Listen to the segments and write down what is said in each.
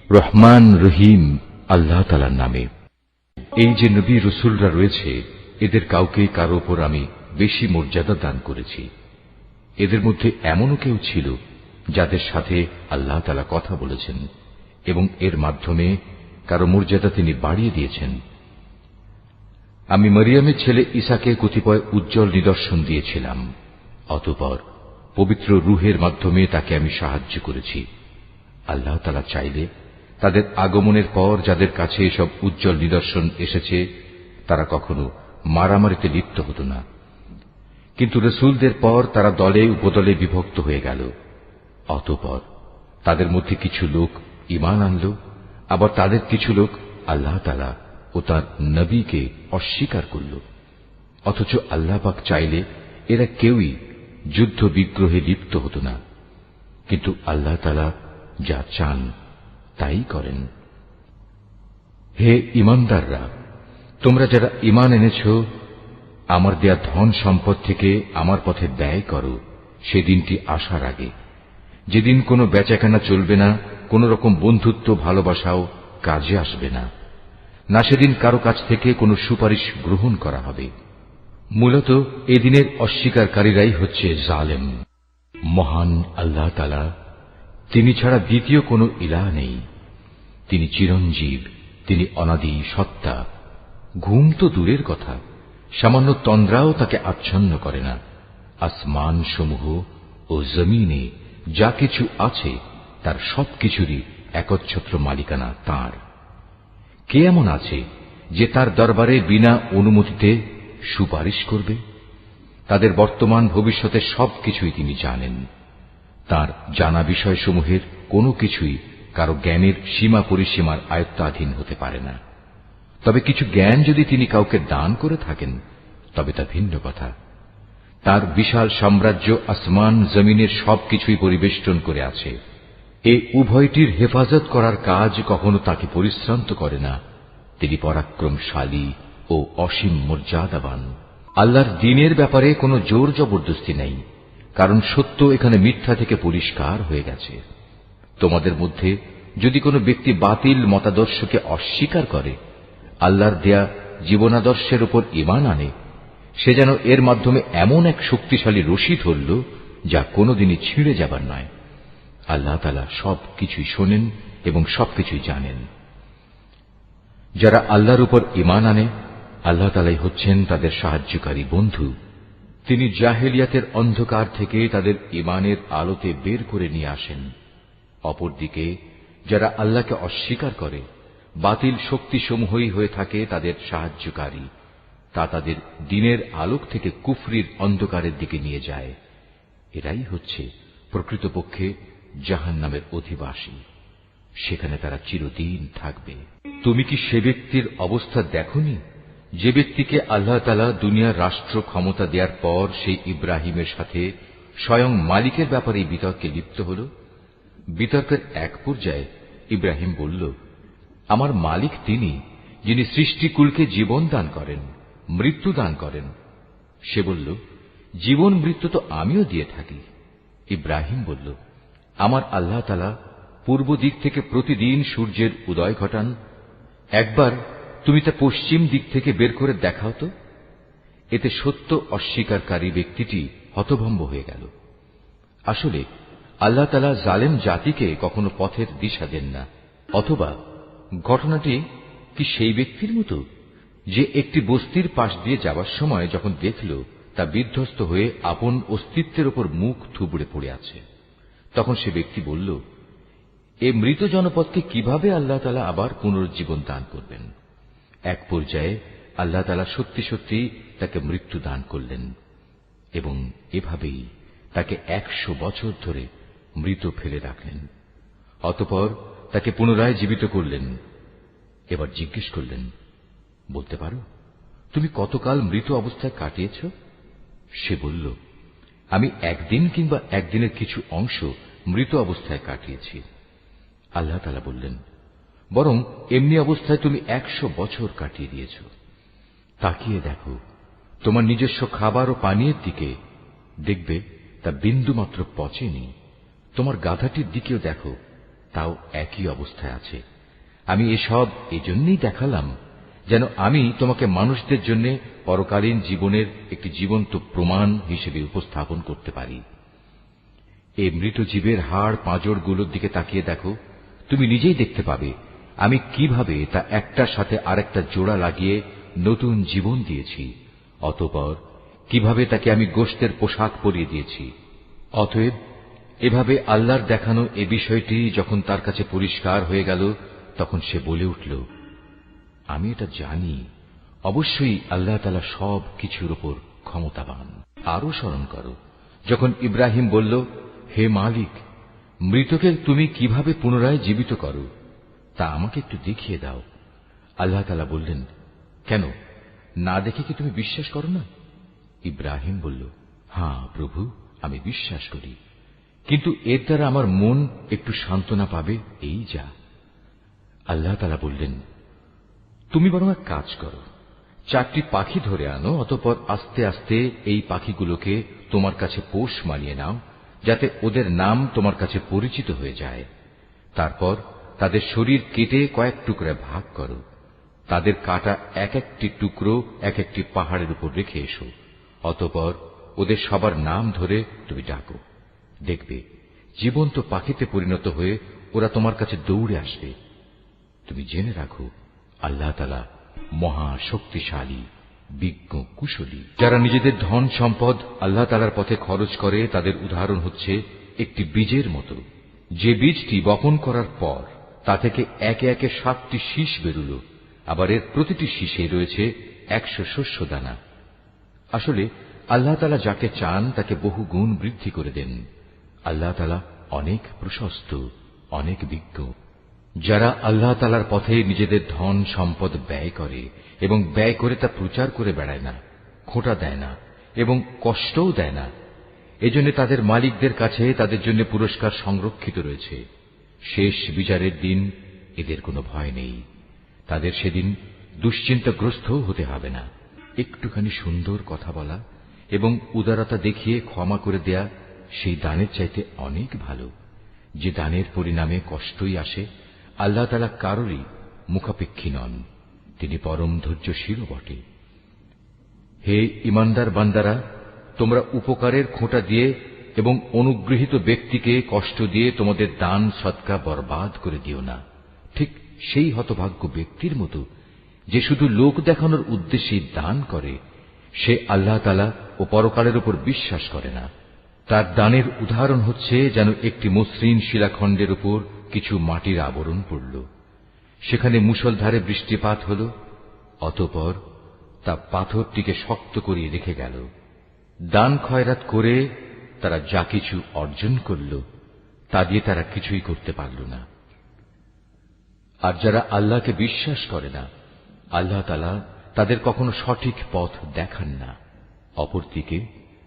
রহমান রহিম আল্লাহ তাআলার নামে। এই যে নবী রাসূলরা রয়েছে, এদের কাউকে কারো উপর আমি বেশি মর্যাদা দান করেছি। এদের মধ্যে এমনও কেউ ছিল যাদের সাথে আল্লাহ তাআলা কথা বলেছেন এবং এর মাধ্যমে কারো মর্যাদা তিনি বাড়িয়ে দিয়েছেন। আমি মরিয়মের ছেলে ঈসাকে কতিপয় উজ্জ্বল নিদর্শন দিয়েছিলাম, অতঃপর পবিত্র রূহের মাধ্যমে তাকে আমি সাহায্য করেছি। আল্লাহ তাআলা চাইলে তাদের আগমনের পর যাদের কাছে এসব উজ্জ্বল নিদর্শন এসেছে তারা কখনো মারামারিতে লিপ্ত হতো না, কিন্তু রাসূলদের পর তারা দলে উপদলে বিভক্ত হয়ে গেল। অতঃপর তাদের মধ্যে কিছু লোক ঈমান আনল, আবার তাদের কিছু লোক আল্লাহ তাআলা ও তার নবীকে অস্বীকার করল। অথচ আল্লাহ পাক চাইলে এরা কেউই যুদ্ধ বিগ্রহে লিপ্ত হতো না, কিন্তু আল্লাহ তাআলা যা চান তাই করেন। হে ঈমানদাররা, তোমরা যারা ঈমান এনেছ, আমার দেয়া ধন সম্পদ থেকে আমার পথে ব্যয় করো সেদিনটি আসার আগে, যেদিন কোনো বেচাকেনা চলবে না, কোন রকম বন্ধুত্ব ভালোবাসাও কাজে আসবে না, না সেদিন কারো কাছ থেকে কোনো সুপারিশ গ্রহণ করা হবে। মূলত এদিনের অস্বীকারীরাই হচ্ছে জালেম। মহান আল্লাহ তাআলা, তিনি ছাড়া দ্বিতীয় কোনো ইলাহ নেই। তিনি চিরঞ্জীব, তিনি অনাদি সত্তা। ঘুম তো দূরের কথা, সামান্য তন্দ্রাও তাকে আচ্ছন্ন করে না। আসমান সমূহ ও জমিনে যা কিছু আছে তার সবকিছুরই একচ্ছত্র মালিকানা তাঁর। কে এমন আছে যে তার দরবারে বিনা অনুমতিতে সুপারিশ করবে? তাদের বর্তমান ভবিষ্যতের সবকিছুই তিনি জানেন। তার জানা বিষয়সমূহের কোনো কিছুই কারো জ্ঞানের সীমা পরিসীমার আয়ত্তাধীন হতে পারে না। তবে কিছু জ্ঞান যদি তিনি কাউকে দান করে থাকেন তবে তা ভিন্ন কথা। তার বিশাল সাম্রাজ্য আসমান জমিনের সবকিছুই পরিবেষ্টন করে আছে। এ উভয়টির হেফাজত করার কাজ কখনো তাকে পরিশ্রান্ত করে না। তিনি পরাক্রমশালী ও অসীম মর্যাদাবান। আল্লাহর দ্বীনের ব্যাপারে কোনো জোর জবরদস্তি নেই, কারণ সত্য এখানে মিথ্যা থেকে পরিষ্কার হয়ে গেছে। তোমাদের মধ্যে যদি কোনো ব্যক্তি বাতিল মতাদর্শকে অস্বীকার করে আল্লাহর দেয়া জীবনাদর্শের উপর ঈমান আনে, সে যেন এর মাধ্যমে এমন এক শক্তিশালী রশি ধরল যা কোনোদিনই ছিঁড়ে যাবার নয়। আল্লাহ তাআলা সবকিছুই শোনেন এবং সবকিছুই জানেন। যারা আল্লাহর উপর ঈমান আনে, আল্লাহ তাআলাই হচ্ছেন তাদের সাহায্যকারী বন্ধু। তিনি জাহেলিয়াতের অন্ধকার থেকে তাদের ঈমানের আলোতে বের করে নিয়ে আসেন। অপরদিকে যারা আল্লাহকে অস্বীকার করে, বাতিল শক্তিসমূহই হয়ে থাকে তাদের সাহায্যকারী। তা তাদের দ্বীনের আলোক থেকে কুফরির অন্ধকারের দিকে নিয়ে যায়। এরাই হচ্ছে প্রকৃতপক্ষে জাহান্নামের অধিবাসী, সেখানে তারা চিরদিন থাকবে। তুমি কি সে ব্যক্তির অবস্থা দেখোনি যে ব্যক্তিকে আল্লাহ তাআলা দুনিয়ার রাষ্ট্র ক্ষমতা দেওয়ার পর সেই ইব্রাহিমের সাথে স্বয়ং মালিকের ব্যাপারে বিতর্কে লিপ্ত হল? বিতর্কের এক পর্যায়ে ইব্রাহিম বলল, আমার মালিক তিনি, যিনি সৃষ্টিকুলকে জীবন দান করেন, মৃত্যু দান করেন। সে বলল, জীবন মৃত্যু তো আমিও দিয়ে থাকি। ইব্রাহিম বলল, আমার আল্লাহ তাআলা পূর্ব দিক থেকে প্রতিদিন সূর্যের উদয় ঘটান, একবার তুমি তা পশ্চিম দিক থেকে বের করে দেখাও তো। এতে সত্য অস্বীকারী ব্যক্তিটি হতভম্ব হয়ে গেল। আসলে আল্লাহ তাআলা জালেম জাতিকে কখনো পথের দিশা দেন না। অথবা ঘটনাটি কি সেই ব্যক্তির মতো যে একটি বস্তির পাশ দিয়ে যাবার সময় যখন দেখল তা বিধ্বস্ত হয়ে আপন অস্তিত্বের উপর মুখ থুবড়ে পড়ে আছে, তখন সে ব্যক্তি বলল, এ মৃত জনপদকে কিভাবে আল্লাহ তাআলা আবার পুনরুজ্জীবন দান করবেন? এক পর্যায়ে আল্লাহ তাআলা সত্যি সত্যি তাকে মৃত্যু দান করলেন এবং এভাবেই তাকে 100 বছর ধরে মৃত ফেলে রাখলেন। অতঃপর তাকে পুনরায় জীবিত করলেন। এবার জিজ্ঞেস করলেন, বলতে পারো তুমি কতকাল মৃত অবস্থায় কাটিয়েছ? সে বলল, আমি একদিন কিংবা একদিনের কিছু অংশ মৃত অবস্থায় কাটিয়েছি। আল্লাহ তাআলা বললেন, বরং এমনি অবস্থায় তুমি 100 বছর কাটিয়ে দিয়েছ। তাকিয়ে দেখো তোমার নিজস্ব খাবার ও পানীয়ের দিকে, দেখবে তা বিন্দুমাত্র পচেনি। তোমার গাধাটির দিকেও দেখো, তাও একই অবস্থায় আছে। আমি এসব এজন্যই দেখালাম যেন আমি তোমাকে মানুষদের জন্য পরকালীন জীবনের একটি জীবন্ত প্রমাণ হিসেবে উপস্থাপন করতে পারি। এই মৃত জীবের হাড় পাঁজরগুলোর দিকে তাকিয়ে দেখো, তুমি নিজেই দেখতে পাবে আমি কিভাবে তা একটার সাথে আরেকটা জোড়া লাগিয়ে নতুন জীবন দিয়েছি। অতঃপর কিভাবে তাকে আমি গোশতের পোশাক পরিয়ে দিয়েছি। অতএব এভাবে আল্লাহর দেখানো এ বিষয়টি যখন তার কাছে পরিষ্কার হয়ে গেল, তখন সে বলে উঠল, আমি এটা জানি, অবশ্যই আল্লাহ তাআলা সব কিছুর উপর ক্ষমতাবান। আরো স্মরণ করো যখন ইব্রাহিম বলল, হে মালিক, মৃতকে তুমি কিভাবে পুনরায় জীবিত করো তা আমাকে একটু দেখিয়ে দাও। আল্লাহ তাআলা বললেন, কেন, না দেখে কি তুমি বিশ্বাস করো না? ইব্রাহিম বলল, হ্যাঁ প্রভু, আমি বিশ্বাস করি, কিন্তু এর দ্বারা আমার মন একটু সান্ত্বনা পাবে, এই যা। আল্লাহ তাআলা বললেন, তুমি বরং এক কাজ করো, 4টি পাখি ধরে আনো, অতঃপর আস্তে আস্তে এই পাখিগুলোকে তোমার কাছে পোষ মানিয়ে নাও, যাতে ওদের নাম তোমার কাছে পরিচিত হয়ে যায়। তারপর তাদের শরীর কেটে কয়েক টুকরায় ভাগ করো, তাদের কাটা এক একটি টুকরো এক একটি পাহাড়ের উপর রেখে এসো। অতঃপর ওদের সবার নাম ধরে তুমি ডাকো, দেখবে জীবন্ত পাখিতে পরিণত হয়ে ওরা তোমার কাছে দৌড়ে আসবে। তুমি জেনে রাখো, আল্লাহ তাআলা মহা শক্তিশালী, বিজ্ঞ, কুশলী। যারা নিজেদের ধন সম্পদ আল্লাহ তাআলার পথে খরচ করে, তাদের উদাহরণ হচ্ছে একটি বীজের মতো, যে বীজটি বপন করার পর তা থেকে একে একে 7টি শীষ বেরুল, আবার এর প্রতিটি শীষে রয়েছে 100 শস্য দানা। আসলে আল্লাহ তাআলা যাকে চান তাকে বহু গুণ বৃদ্ধি করে দেন। আল্লাহ তাআলা অনেক প্রশস্ত, অনেক বিজ্ঞ। যারা আল্লাহ তাআলার পথে নিজেদের ধন সম্পদ ব্যয় করে এবং ব্যয় করে তা প্রচার করে বেড়ায় না, খোঁটা দেয় না এবং কষ্টও দেয় না, এজন্য তাদের মালিকদের কাছে তাদের জন্য পুরস্কার সংরক্ষিত রয়েছে। শেষ বিচারের দিন এদের কোনো ভয় নেই, তাদের সেদিন দুশ্চিন্তাগ্রস্ত হতে হবে না। একটুখানি সুন্দর কথা বলা এবং উদারতা দেখিয়ে ক্ষমা করে দেয়া সেই দানের চাইতে অনেক ভালো, যে দানের পরিণামে কষ্টই আসে। আল্লাহ তাআলা কারোরই মুখাপেক্ষী নন, তিনি পরম ধৈর্যশীলও বটে। হে ঈমানদার বান্দারা, তোমরা উপকারের খোঁটা দিয়ে এবং অনুগৃহীত ব্যক্তিকে কষ্ট দিয়ে তোমাদের দান সদকা বরবাদ করে দিও না, ঠিক সেই হতভাগ্য ব্যক্তির মতো যে শুধু লোক দেখানোর উদ্দেশ্যে দান করে, সে আল্লাহ তাআলা ও পরকালের উপর বিশ্বাস করে না। তার দানের উদাহরণ হচ্ছে যেন একটি মসৃণ শিলাখণ্ডের উপর কিছু মাটির আবরণ পড়ল, সেখানে মুষলধারে বৃষ্টিপাত হল, অতঃপর তা পাথরটিকে শক্ত করিয়ে রেখে গেল। দান খয়রাত করে তারা যা কিছু অর্জন করল, তা দিয়ে তারা কিছুই করতে পারল না। আর যারা আল্লাহকে বিশ্বাস করে না, আল্লাহ তাআলা তাদের কখনো সঠিক পথ দেখান না। অপরদিকে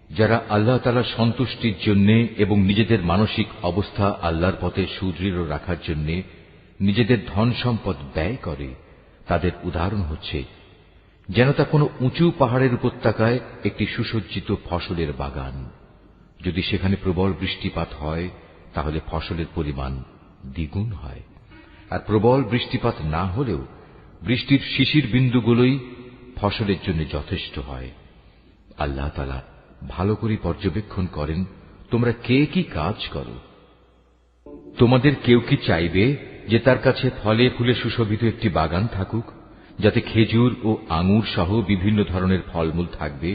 যারা আল্লাহ তাআলার সন্তুষ্টির জন্য এবং নিজেদের মানসিক অবস্থা আল্লাহর পথে সুদৃঢ় রাখার জন্য নিজেদের ধন সম্পদ ব্যয় করে, তাদের উদাহরণ হচ্ছে যেন তা কোনো উঁচু পাহাড়ের উপত্যকায় একটি সুসজ্জিত ফসলের বাগান। যদি সেখানে প্রবল বৃষ্টিপাত হয় তাহলে ফসলের পরিমাণ দ্বিগুণ হয়, আর প্রবল বৃষ্টিপাত না হলেও বৃষ্টির শিশির বিন্দুগুলোই ফসলের জন্য যথেষ্ট হয়। আল্লাহ তাআলা ভালো করে পর্যবেক্ষণ করেন তোমরা কে কি কাজ করো। তোমাদের কেউ কি চাইবে যে তার কাছে ফলে ফুলে সুশোভিত একটি বাগান থাকুক, যাতে খেজুর ও আঙুর সহ বিভিন্ন ধরনের ফলমূল থাকবে,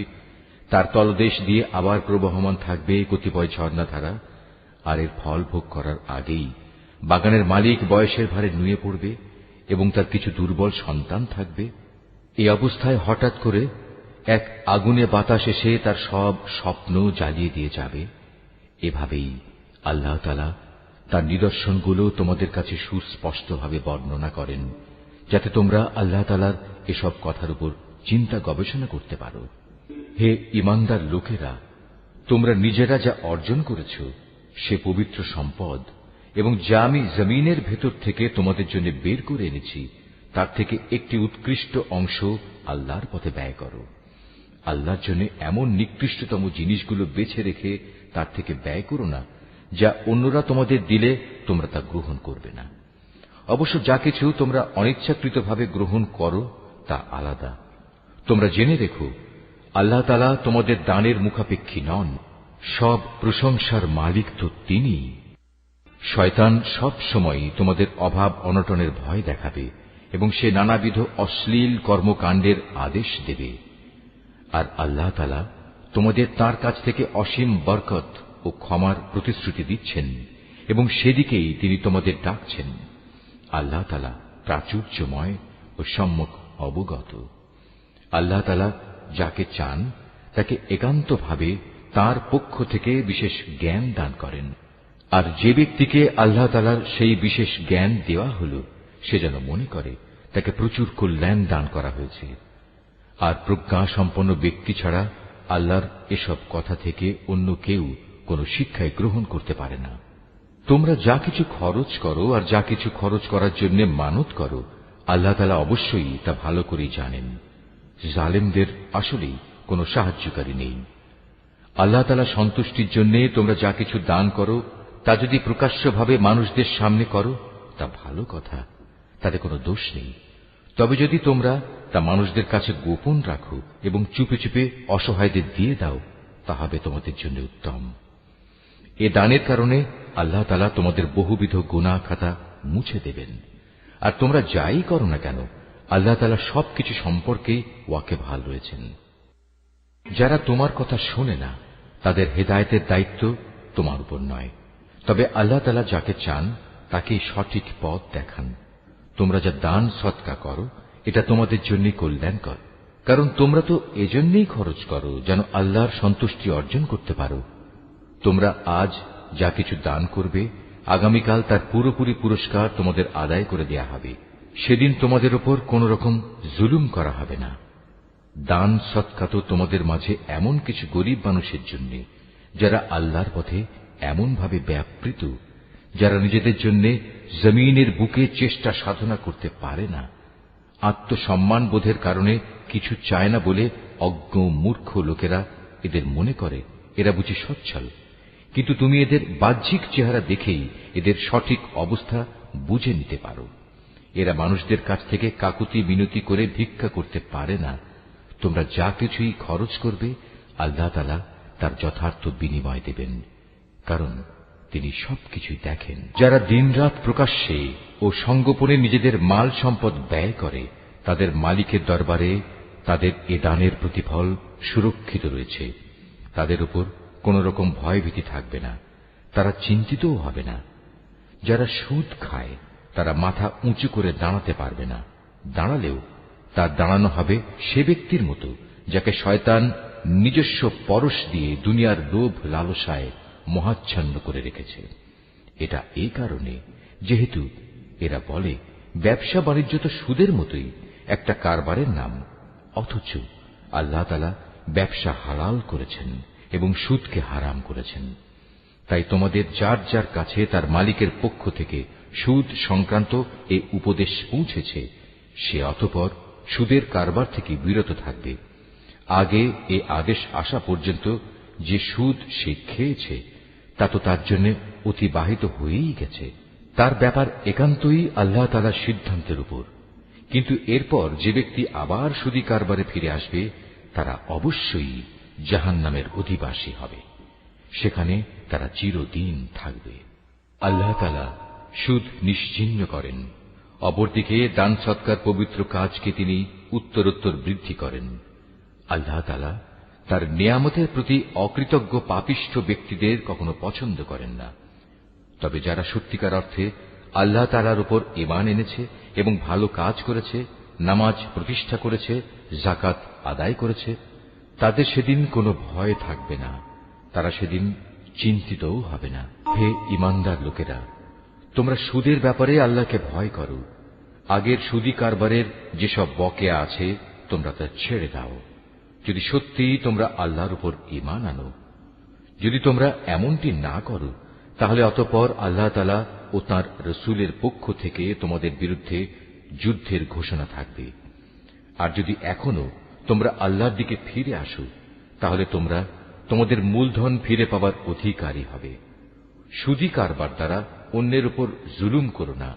তার তলদেশ দিয়ে আবার প্রবহমান থাকবে কতিপয় ঝর্ণাধারা, আর এর ফল ভোগ করার আগেই বাগানের মালিক বয়সের ভারে নুয়ে পড়বে এবং তার কিছু দুর্বল সন্তান থাকবে? এই অবস্থায় হঠাৎ করে এক আগুনে বাতাস এসে তার সব স্বপ্ন জ্বালিয়ে দিয়ে যাবে। এভাবেই আল্লাহ তাআলা তার নিদর্শনগুলো তোমাদের কাছে সুস্পষ্টভাবে বর্ণনা করেন, যাতে তোমরা আল্লাহ তাআলার এসব কথার উপর চিন্তা গবেষণা করতে পারো। হে ঈমানদার লোকেরা, তোমরা নিজেরা যা অর্জন করেছ সে পবিত্র সম্পদ এবং যা আমি জমিনের ভেতর থেকে তোমাদের জন্য বের করে এনেছি, তার থেকে একটি উৎকৃষ্ট অংশ আল্লাহর পথে ব্যয় করো। আল্লাহর জন্য এমন নিকৃষ্টতম জিনিসগুলো বেছে রেখে তার থেকে ব্যয় করো না, যা অন্যরা তোমাদের দিলে তোমরা তা গ্রহণ করবে না। অবশ্য যা কিছু তোমরা অনিচ্ছাকৃতভাবে গ্রহণ করো তা আলাদা। তোমরা জেনে রেখো, আল্লাহ তাআলা তোমাদের দানের মুখাপেক্ষী নন। সব প্রশংসার মালিক তো তিনিই। শয়তান সব সময় তোমাদের অভাব অনটনের ভয় দেখাবে এবং সে নানাবিধ অশ্লীল কর্মকাণ্ডের আদেশ দেবে। আর আল্লাহ তাআলা তোমাদের তার কাছ থেকে অসীম বরকত ও ক্ষমার প্রতিশ্রুতি দিচ্ছেন এবং সেদিকেই তিনি তোমাদের ডাকছেন। আল্লাহ তাআলা প্রাচুর্যময় ও সম্যক অবগত। আল্লাহ তাআলা যাকে চান তাকে একান্তভাবে তার পক্ষ থেকে বিশেষ জ্ঞান দান করেন। আর যে ব্যক্তিকে আল্লাহ তাআলার সেই বিশেষ জ্ঞান দেওয়া হল, সে যেন মনে করে তাকে প্রচুর কল্যাণ দান করা হয়েছে। আর প্রজ্ঞা সম্পন্ন ব্যক্তি ছাড়া আল্লাহর এসব কথা থেকে অন্য কেউ কোন শিক্ষায় গ্রহণ করতে পারে না। তোমরা যা কিছু খরচ করো আর যা কিছু খরচ করার জন্য মানত করো, আল্লাহ তাআলা অবশ্যই তা ভালো করেই জানেন। জালেমদের আসলেই কোনো সাহায্যকারী নেই। আল্লাহ তাআলা সন্তুষ্টির জন্য তোমরা যা কিছু দান করো তা যদি প্রকাশ্যভাবে মানুষদের সামনে করো তা ভালো কথা, তাতে কোনো দোষ নেই। তবে যদি তোমরা তা মানুষদের কাছে গোপন রাখো এবং চুপে চুপে অসহায়দের দিয়ে দাও, তা হবে তোমাদের জন্য উত্তম। এ দানের কারণে আল্লাহ তাআলা তোমাদের বহুবিধ গুনাহ খাতা মুছে দেবেন। আর তোমরা যাই করো না কেন, আল্লাহ তাআলা সবকিছু সম্পর্কে ওয়াকিবহাল রয়েছেন। যারা তোমার কথা শোনে না, তাদের হেদায়েতের দায়িত্ব তোমার উপর নয়, তবে আল্লাহ তাআলা যাকে চান তাকেই সঠিক পথ দেখান। তোমরা যা দান সদকা করো, এটা তোমাদের জন্য কল্যাণকর, কারণ তোমরা তো এজন্যই খরচ করো যেন আল্লাহর সন্তুষ্টি অর্জন করতে পারো। তোমরা আজ যা কিছু দান করবে, আগামীকাল তার পুরোপুরি পুরস্কার তোমাদের আদায় করে দেয়া হবে। সেদিন তোমাদের উপর কোন রকম জুলুম করা হবে না। দান সদকা তো তোমাদের মাঝে এমন কিছু গরিব মানুষের জন্য, যারা আল্লাহর পথে এমনভাবে ব্যাপৃত, যারা নিজেদের জন্য জমিনের বুকে চেষ্টা সাধনা করতে পারে না। আত্মসম্মান বোধের কারণে কিছু চায় না বলে অজ্ঞ মূর্খ লোকেরা এদের মনে করে এরা বুঝি সচ্ছল, কিন্তু তুমি এদের বাহ্যিক চেহারা দেখেই এদের সঠিক অবস্থা বুঝে নিতে পারো। এরা মানুষদের কাছ থেকে কাকুতি মিনতি করে ভিক্ষা করতে পারে না। তোমরা যা কিছুই খরচ করবে, আল্লাহ তাআলা তার যথার্থ বিনিময় দেবেন, কারণ তিনি সবকিছুই দেখেন। যারা দিনরাত প্রকাশ্যে ও সঙ্গোপনে নিজেদের মাল সম্পদ ব্যয় করে, তাদের মালিকের দরবারে তাদের এ দানের প্রতিফল সুরক্ষিত রয়েছে। তাদের উপর কোন রকম ভয়ভীতি থাকবে না, তারা চিন্তিতও হবে না। যারা সুদ খায়, তারা মাথা উঁচু করে দাঁড়াতে পারবে না, দাঁড়ালেও তার দাঁড়ানো হবে সে ব্যক্তির মতো যাকে শয়তান নিজস্ব পরশ দিয়ে দুনিয়ার লোভ লালসায় মহাচ্ছন্ন করে রেখেছে। এটা এই কারণে যেহেতু এরা বলে ব্যবসা বাণিজ্য তো সুদের মতোই একটা কারবারের নাম, অথচ আল্লাহ তাআলা ব্যবসা হালাল করেছেন এবং সুদকে হারাম করেছেন। তাই তোমাদের যার যার কাছে তার মালিকের পক্ষ থেকে সুদ সংক্রান্ত এই উপদেশ পৌঁছেছে, সে অতঃপর সুদের কারবার থেকে বিরত থাকবে। আগে এ আদেশ আসা পর্যন্ত যে সুদ সে খেয়েছে তা তো তার জন্য অতিবাহিত হয়েই গেছে। তার ব্যাপার একান্তই আল্লাহ তাআলার সিদ্ধান্তের উপর। কিন্তু এরপর যে ব্যক্তি আবার সুদী কারবারে ফিরে আসবে, তারা অবশ্যই জাহান্নামের অধিবাসী হবে, সেখানে তারা চিরদিন থাকবে। আল্লাহ তাআলা সুদ নিশ্চিহ্ন করেন, অপরদিকে দান সৎকার পবিত্র কাজকে তিনি উত্তরোত্তর বৃদ্ধি করেন। আল্লাহ তাআলা তার নিয়ামতের প্রতি অকৃতজ্ঞ পাপিষ্ঠ ব্যক্তিদের কখনো পছন্দ করেন না। তবে যারা সত্যিকার অর্থে আল্লাহ তাআলার উপর ঈমান এনেছে এবং ভালো কাজ করেছে, নামাজ প্রতিষ্ঠা করেছে, যাকাত আদায় করেছে, তাদের সেদিন কোনো ভয় থাকবে না, তারা সেদিন চিন্তিতও হবে না। হে ঈমানদার লোকেরা, তোমরা সুদের ব্যাপারে আল্লাহকে ভয় করো। আগের সুদী কারবারের যেসব বকেয়া আছে তোমরা তা ছেড়ে দাও, যদি সত্যিই তোমরা আল্লাহর উপর ঈমান আনো। যদি তোমরা এমনটি না করো, তাহলে অতঃপর আল্লাহ তাআলা ও তাঁর রাসূলের পক্ষ থেকে তোমাদের বিরুদ্ধে যুদ্ধের ঘোষণা থাকবে। আর যদি এখনো তোমরা আল্লাহর দিকে ফিরে আসো, তাহলে তোমরা তোমাদের মূলধন ফিরে পাবার অধিকারী হবে। সুদী কারবার দ্বারা অন্যের উপর জুলুম করো না,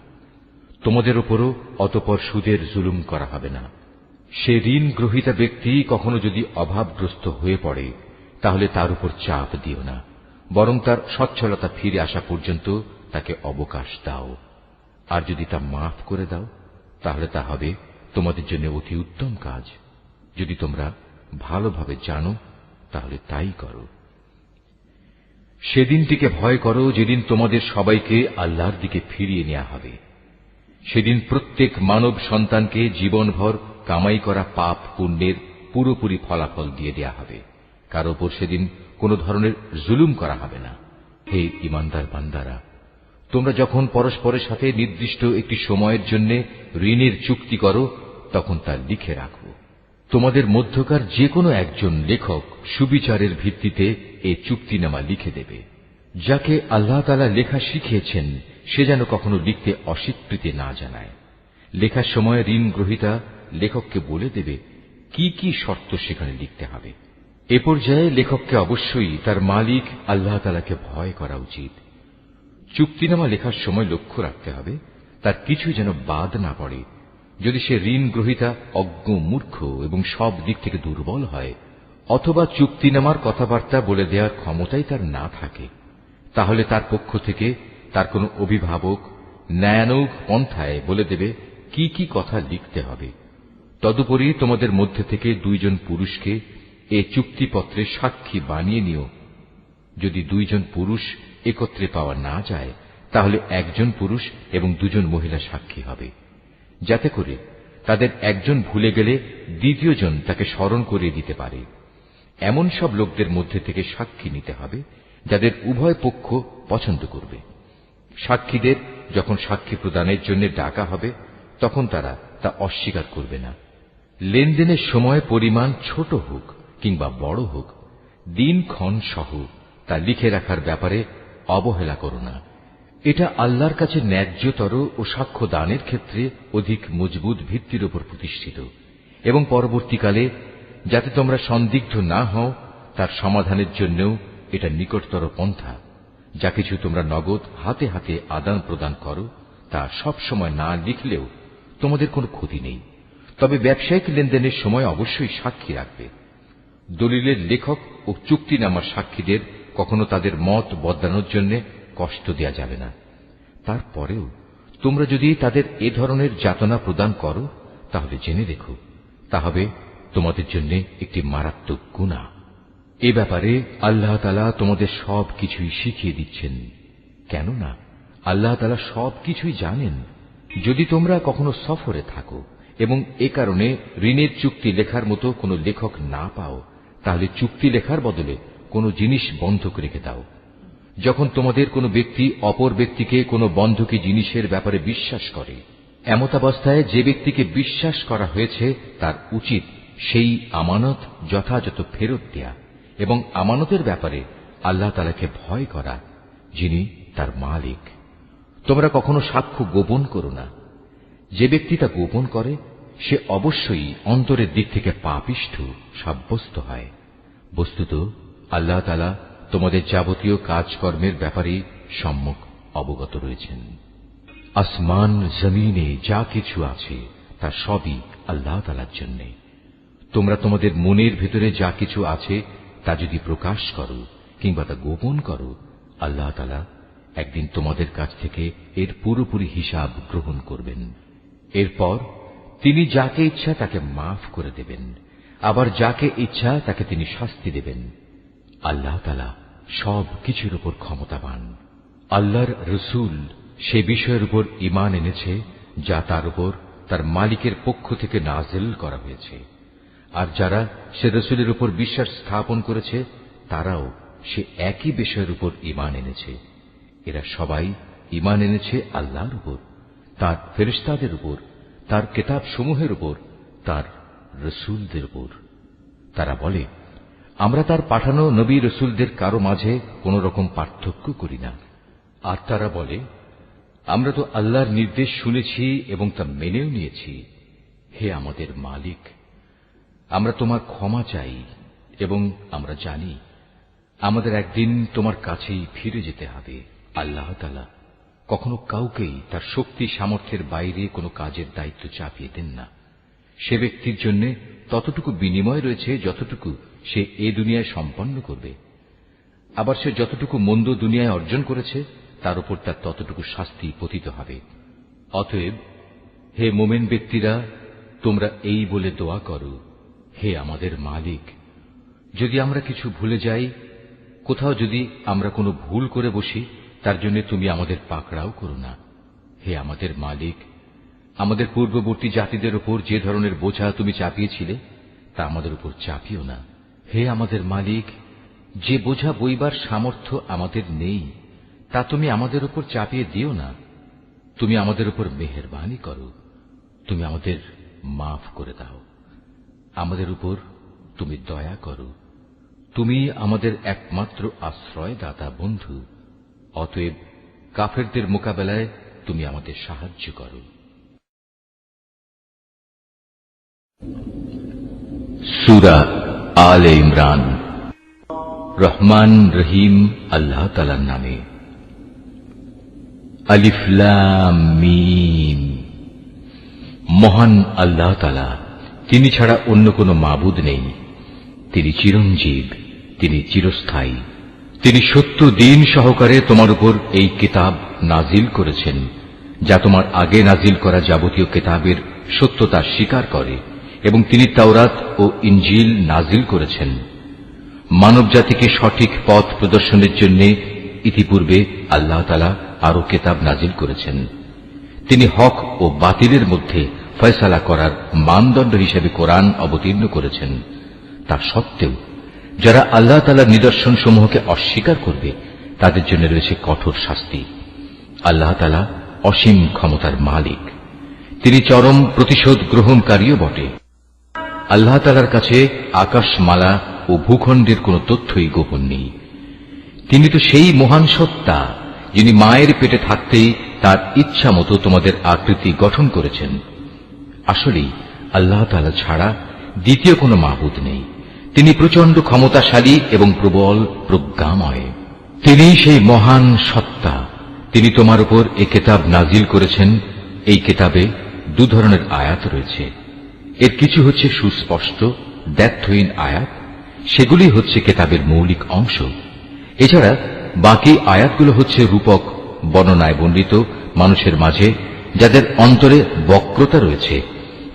তোমাদের উপরও অতঃপর সুদের জুলুম করা হবে না। সে ঋণ গ্রহীতা ব্যক্তি কখনো যদি অভাবগ্রস্ত হয়ে পড়ে তাহলে তার উপর চাপ দিও না, বরং তার সচ্ছলতা ফিরে আসা পর্যন্ত তাকে অবকাশ দাও। আর যদি তা মাফ করে দাও তাহলে তা হবে তোমাদের জন্য অতি উত্তম কাজ। যদি তোমরা ভালোভাবে জানো তাহলে তাই করো। সেদিনটিকে ভয় করো যেদিন তোমাদের সবাইকে আল্লাহর দিকে ফিরিয়ে নেওয়া হবে। সেদিন প্রত্যেক মানব সন্তানকে জীবনভর কামাই করা পাপ পুণ্যের পুরোপুরি ফলাফল দিয়ে দেয়া হবে। কার ওপর সেদিন কোন ধরনের জুলুম করা হবে না। হে ঈমানদার বান্দারা, তোমরা যখন পরস্পরের সাথে নির্দিষ্ট একটি সময়ের জন্য ঋণের চুক্তি করো তখন তা লিখে রাখো। তোমাদের মধ্যকার যে কোনো একজন লেখক সুবিচারের ভিত্তিতে এই চুক্তিনামা লিখে দেবে। যাকে আল্লাহ তাআলা লেখা শিখিয়েছেন সে যেন কখনো লিখতে অস্বীকৃতি না জানায়। লেখার সময় ঋণ গ্রহীতা লেখককে বলে দেবে কি কি শর্ত সেখানে লিখতে হবে। এ পর্যায়ে লেখককে অবশ্যই তার মালিক আল্লাহ তাআলাকে ভয় করা উচিত। চুক্তিনামা লেখার সময় লক্ষ্য রাখতে হবে তার কিছু যেন বাদ না পড়ে। যদি সে ঋণ গ্রহীতা অজ্ঞ, মূর্খ এবং সব দিক থেকে দুর্বল হয়, অথবা চুক্তিনামার কথাবার্তা বলে দেওয়ার ক্ষমতাই তার না থাকে, তাহলে তার পক্ষ থেকে তার কোনো অভিভাবক ন্যায়ানৌগ পন্থায় বলে দেবে কি কি কথা লিখতে হবে। তদুপরি তোমাদের মধ্যে থেকে দুইজন পুরুষকে এ চুক্তিপত্রে সাক্ষী বানিয়ে নিও। যদি দুইজন পুরুষ একত্রে পাওয়া না যায় তাহলে একজন পুরুষ এবং দুজন মহিলা সাক্ষী হবে, যাতে করে তাদের একজন ভুলে গেলে দ্বিতীয়জন তাকে স্মরণ করিয়ে দিতে পারে। এমন সব লোকদের মধ্যে থেকে সাক্ষী নিতে হবে যাদের উভয় পক্ষ পছন্দ করবে। সাক্ষীদের যখন সাক্ষী প্রদানের জন্য ডাকা হবে তখন তারা তা অস্বীকার করবে না। লেনদেনের সময় পরিমাণ ছোট হোক কিংবা বড় হোক, দিনক্ষণ সহ তা লিখে রাখার ব্যাপারে অবহেলা করো না। এটা আল্লাহর কাছে ন্যায্যতর ও সাক্ষ্য দানের ক্ষেত্রে অধিক মজবুত ভিত্তির উপর প্রতিষ্ঠিত, এবং পরবর্তীকালে যাতে তোমরা সন্দিগ্ধ না হও তার সমাধানের জন্যও এটা নিকটতর পন্থা। যা কিছু তোমরা নগদ হাতে হাতে আদান প্রদান করো তা সব সময় না লিখলেও তোমাদের কোনো ক্ষতি নেই, তবে ব্যবসায়িক লেনদেনের সময় অবশ্যই সাক্ষী রাখবে। দলিলের লেখক ও চুক্তিনামার সাক্ষীদের কখনো তাদের মত বদলানোর জন্য কষ্ট দেয়া যাবে না। তারপরেও তোমরা যদি তাদের এ ধরনের যাতনা প্রদান করো তাহলে জেনে রেখো তা হবে তোমাদের জন্য একটি মারাত্মক গুনাহ। এ ব্যাপারে আল্লাহ তাআলা তোমাদের সব কিছুই শিখিয়ে দিচ্ছেন, কেননা আল্লাহ তাআলা সব কিছুই জানেন। যদি তোমরা কখনো সফরে থাকো এবং এ কারণে ঋণের চুক্তি লেখার মতো কোনো লেখক না পাও, তাহলে চুক্তি লেখার বদলে কোনো জিনিস বন্ধক রেখে দাও। যখন তোমাদের কোনো ব্যক্তি অপর ব্যক্তিকে কোনো বন্ধকি জিনিসের ব্যাপারে বিশ্বাস করে, এমতাবস্থায় যে ব্যক্তিকে বিশ্বাস করা হয়েছে তার উচিত সেই আমানত যথাযথ ফেরত দেয়া এবং আমানতের ব্যাপারে আল্লাহ তাআলাকে ভয় করা, যিনি তার মালিক। তোমরা কখনো সাক্ষ্য গোপন করো না। যে ব্যক্তি তা গোপন করে সে অবশ্যই অন্তরের দিক থেকে পাপিষ্ঠ সাব্যস্ত হয়। বস্তুত আল্লাহ তাআলা তোমাদের যাবতীয় কাজকর্মের ব্যাপারে সম্যক অবগত রয়েছেন। আসমান জমিনে যা কিছু আছে তা সবই আল্লাহ তাআলার জন্য। তোমরা তোমাদের মনের ভেতরে যা কিছু আছে তা যদি প্রকাশ করো কিংবা তা গোপন করো, আল্লাহ তাআলা একদিন তোমাদের কাছ থেকে এর পুরোপুরি হিসাব গ্রহণ করবেন। এরপর তিনি যাকে ইচ্ছা তাকে মাফ করে দেবেন, আবার যাকে ইচ্ছা তাকে তিনি শাস্তি দেবেন। আল্লাহ তাআলা সব কিছুর উপর ক্ষমতাবান। আল্লাহর রসুল সে বিষয়ের উপর ঈমান এনেছে যা তার উপর তার মালিকের পক্ষ থেকে নাযিল করা হয়েছে, আর যারা সে রসুলের উপর বিশ্বাস স্থাপন করেছে তারাও সে একই বিষয়ের উপর ঈমান এনেছে। এরা সবাই ঈমান এনেছে আল্লাহর উপর, তার ফেরেশতাদের উপর, তার কিতাব সমূহের উপর, তার রসুলদের উপর। তারা বলে, আমরা তার পাঠানো নবী রসুলদের কারো মাঝে কোন রকম পার্থক্য করি না। আর তারা বলে, আমরা তো আল্লাহর নির্দেশ শুনেছি এবং তা মেনেও নিয়েছি। হে আমাদের মালিক, আমরা তোমার ক্ষমা চাই এবং আমরা জানি আমাদের একদিন তোমার কাছেই ফিরে যেতে হবে। আল্লাহ তাআলা কখনো কাউকেই তার শক্তি সামর্থ্যের বাইরে কোনো কাজের দায়িত্ব চাপিয়ে দেন না। সে ব্যক্তির জন্য ততটুকু বিনিময় রয়েছে যতটুকু সে এ দুনিয়ায় সম্পন্ন করবে। আবার সে যতটুকু মন্দ দুনিয়ায় অর্জন করেছে তার উপর তার ততটুকু শাস্তি পতিত হবে। অতএব হে মোমেন ব্যক্তিরা, তোমরা এই বলে দোয়া করো, হে আমাদের মালিক, যদি আমরা কিছু ভুলে যাই, কোথাও যদি আমরা কোনো ভুল করে বসি, তার জন্য তুমি আমাদের পাকড়াও করো না। হে আমাদের মালিক, আমাদের পূর্ববর্তী জাতিদের উপর যে ধরনের বোঝা তুমি চাপিয়েছিলে তা আমাদের উপর চাপিও না। হে আমাদের মালিক, যে বোঝা বইবার সামর্থ্য আমাদের নেই তা তুমি আমাদের উপর চাপিয়ে দিও না। তুমি আমাদের উপর মেহেরবানি করো, তুমি আমাদের মাফ করে দাও, আমাদের উপর তুমি দয়া করো। তুমি আমাদের একমাত্র আশ্রয়দাতা বন্ধু। অতএব কাফেরদের মোকাবেলায় তুমি আমাদের সাহায্য করো। সূরা আলে ইমরান। রহমান রহিম আল্লাহ তাআলার নামে। আলিফ লাম মিম। মহান আল্লাহ তাআলা, তিনি ছাড়া অন্য কোনো মাবুদ নেই। তিনি চিরঞ্জীব, তিনি চিরস্থায়ী। তিনি সত্য দিন সহকারে তোমার উপর এই কিতাব নাজিল করেছেন, যা তোমার আগে নাজিল করা যাবতীয় কিতাবের সত্যতা স্বীকার করে, এবং তিনি তাওরাত ও ইনজিল নাজিল করেছেন মানব জাতিকে সঠিক পথ প্রদর্শনের জন্য। ইতিপূর্বে আল্লাহ তাআলা আরো কিতাব নাজিল করেছেন। তিনি হক ও বাতিলের মধ্যে ফয়সালা করার মানদণ্ড হিসেবে কোরআন অবতীর্ণ করেছেন। তা সত্ত্বেও যারা আল্লাহ তাআলার নিদর্শন সমূহকে অস্বীকার করবে তাদের জন্য রয়েছে কঠোর শাস্তি। আল্লাহ তাআলা অসীম ক্ষমতার মালিক, তিনি চরম প্রতিশোধ গ্রহণকারীও বটে। আল্লাহ তাআলার কাছে আকাশমালা ও ভূখণ্ডের কোন তথ্যই গোপন নেই। তিনি তো সেই মহান সত্তা যিনি মায়ের পেটে থাকতেই তার ইচ্ছা মতো তোমাদের আকৃতি গঠন করেছেন। আসলেই আল্লাহ তাআলা ছাড়া দ্বিতীয় কোনো মাবুদ নেই। তিনি প্রচন্ড ক্ষমতাশালী এবং প্রবল প্রজ্ঞাময়। তিনি সেই মহান সত্তা। তিনি তোমার উপর এই কিতাব নাজিল করেছেন। এই কিতাবে দু ধরনের আয়াত রয়েছে। এর কিছু হচ্ছে সুস্পষ্ট দ্ব্যর্থহীন আয়াত, সেগুলি হচ্ছে কিতাবের মৌলিক অংশ। এছাড়া বাকি আয়াতগুলো হচ্ছে রূপক বর্ণনায় বর্ণিত মানুষের মাঝে যাদের অন্তরে বক্রতা রয়েছে।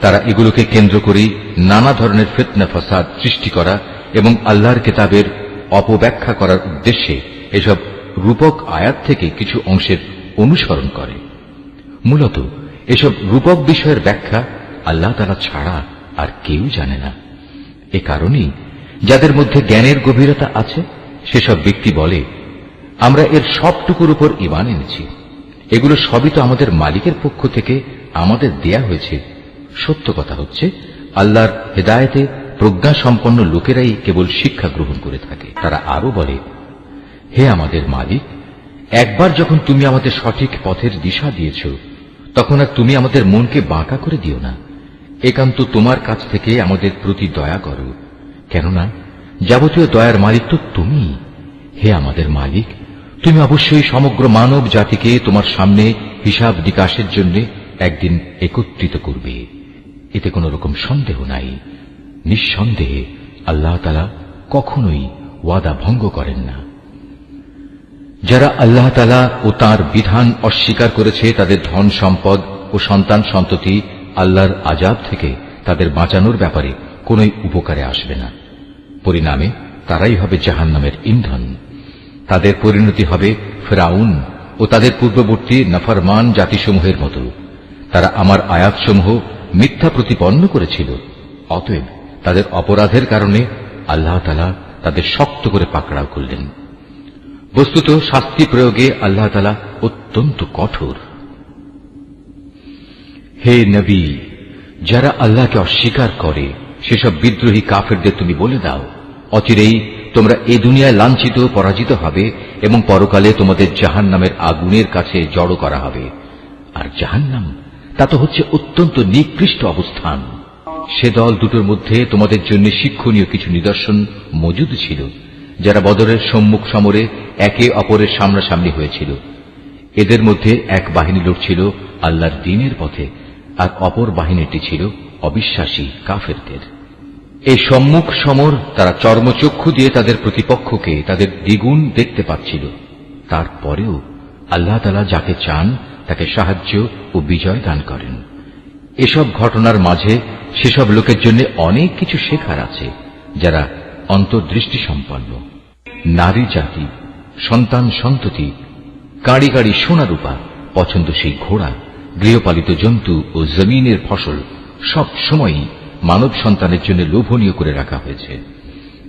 তারা এগুলোকে কেন্দ্র করেই নানা ধরনের ফিতনা ফাসাদ সৃষ্টি করা এবং আল্লাহর কিতাবের অপব্যাখ্যা করার উদ্দেশ্যে এসব রূপক আয়াত থেকে কিছু অংশের অনুসরণ করে। মূলত এসব রূপক বিষয়ের ব্যাখ্যা আল্লাহ তাআলা ছাড়া আর কেউ জানে না। এ কারণেই যাদের মধ্যে জ্ঞানের গভীরতা আছে সেসব ব্যক্তি বলে, আমরা এর সবটুকুর উপর ঈমান এনেছি। এগুলো সবই তো আমাদের মালিকের পক্ষ থেকে আমাদের দেয়া হয়েছে। সত্য কথা হচ্ছে, আল্লাহর হেদায়েতে প্রজ্ঞা সম্পন্ন লোকেরাই কেবল শিক্ষা গ্রহণ করে থাকে। তারা আরো বলে, হে আমাদের মালিক, একবার যখন তুমি আমাদের সঠিক পথের দিশা দিয়েছ, তখন আর তুমি আমাদের মনকে বাঁকা করে দিও না। একান্ত তোমার কাছ থেকে আমাদের প্রতি দয়া করো, কেননা যাবতীয় দয়ার মালিক তো তুমি। হে আমাদের মালিক, তুমি অবশ্যই সমগ্র মানব জাতিকে তোমার সামনে হিসাব নিকাশের জন্য একদিন একত্রিত করবে, এতে কোন রকম সন্দেহ নাই। নিঃসন্দেহে আল্লাহ তাআলা কখনোই ওয়াদা ভঙ্গ করেন না। যারা আল্লাহ তাআলা ও তাঁর বিধান অস্বীকার করেছে তাদের ধন সম্পদ ও সন্তান সন্ততি আল্লাহর আযাব থেকে তাদের বাঁচানোর ব্যাপারে কোনই উপকারে আসবে না। পরিণামে তারাই হবে জাহান্নামের ইন্ধন। তাদের পরিণতি হবে ফিরআউন ও তাদের পূর্ববর্তী নাফরমান জাতিসমূহের মতো। তারা আমার আয়াতসমূহ মিথ্যা প্রতিপন্ন করেছিল। অতএব তাদের অপরাধের কারণে আল্লাহ তাআলা তাদের শক্ত করে পাকড়াও করলেন। বস্তুত শাস্তি প্রয়োগে আল্লাহ তাআলা অত্যন্ত কঠোর। হে নবী, যারা আল্লাহকে অস্বীকার করে সেসব বিদ্রোহী কাফেরদের তুমি বলে দাও, অচিরেই তোমরা এই দুনিয়ায় লাঞ্ছিত পরাজিত হবে এবং পরকালে তোমাদের জাহান্নামের আগুনের কাছে জড়ো করা হবে। আর জাহান্নাম তা তো হচ্ছে অত্যন্ত নিকৃষ্ট অবস্থান। সে দল দুটোর মধ্যে তোমাদের জন্য শিক্ষণীয় কিছু নিদর্শন মজুদ ছিল, যারা বদরের সম্মুখ সমরে একে অপরের সামনাসামনি হয়েছিল। এদের মধ্যে এক বাহিনী লড়ছিল আল্লাহর দ্বীনের পথে, আর অপর বাহিনীটি ছিল অবিশ্বাসী কাফেরদের। এই সম্মুখ সমর তারা চর্মচক্ষু দিয়ে তাদের প্রতিপক্ষকে তাদের দ্বিগুণ দেখতে পাচ্ছিল। তারপরেও আল্লাহ তাআলা যাকে চান তাকে সাহায্য ও বিজয় দান করেন। এসব ঘটনার মাঝে সেসব লোকের জন্য অনেক কিছু শেখার আছে যারা অন্তর্দৃষ্টি সম্পন্ন। নারী জাতি, সন্তান সন্ততি, কাঁড়ি কাঁড়ি সোনা রূপা, পছন্দসই ঘোড়া, গৃহপালিত জন্তু ও জমিনের ফসল সব সময়ই মানব সন্তানের জন্য লোভনীয় করে রাখা হয়েছে।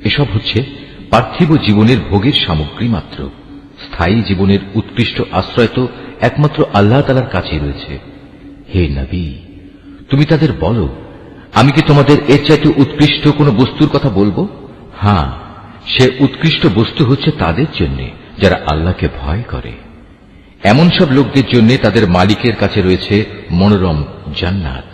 এসব হচ্ছে পার্থিব জীবনের ভোগের সামগ্রী মাত্র। স্থায়ী জীবনের উৎকৃষ্ট আশ্রয় তো একমাত্র আল্লাহ তাআলার কাছে রয়েছে। হে নবী, তুমি তাদের বলো, আমি কি তোমাদের এর চাইতে উৎকৃষ্ট কোন বস্তুর কথা বলবো? হ্যাঁ, সে উৎকৃষ্ট বস্তু হচ্ছে তাদের জন্য যারা আল্লাহকে ভয় করে। এমন সব লোকদের জন্য তাদের মালিকের কাছে রয়েছে মনোরম জান্নাত,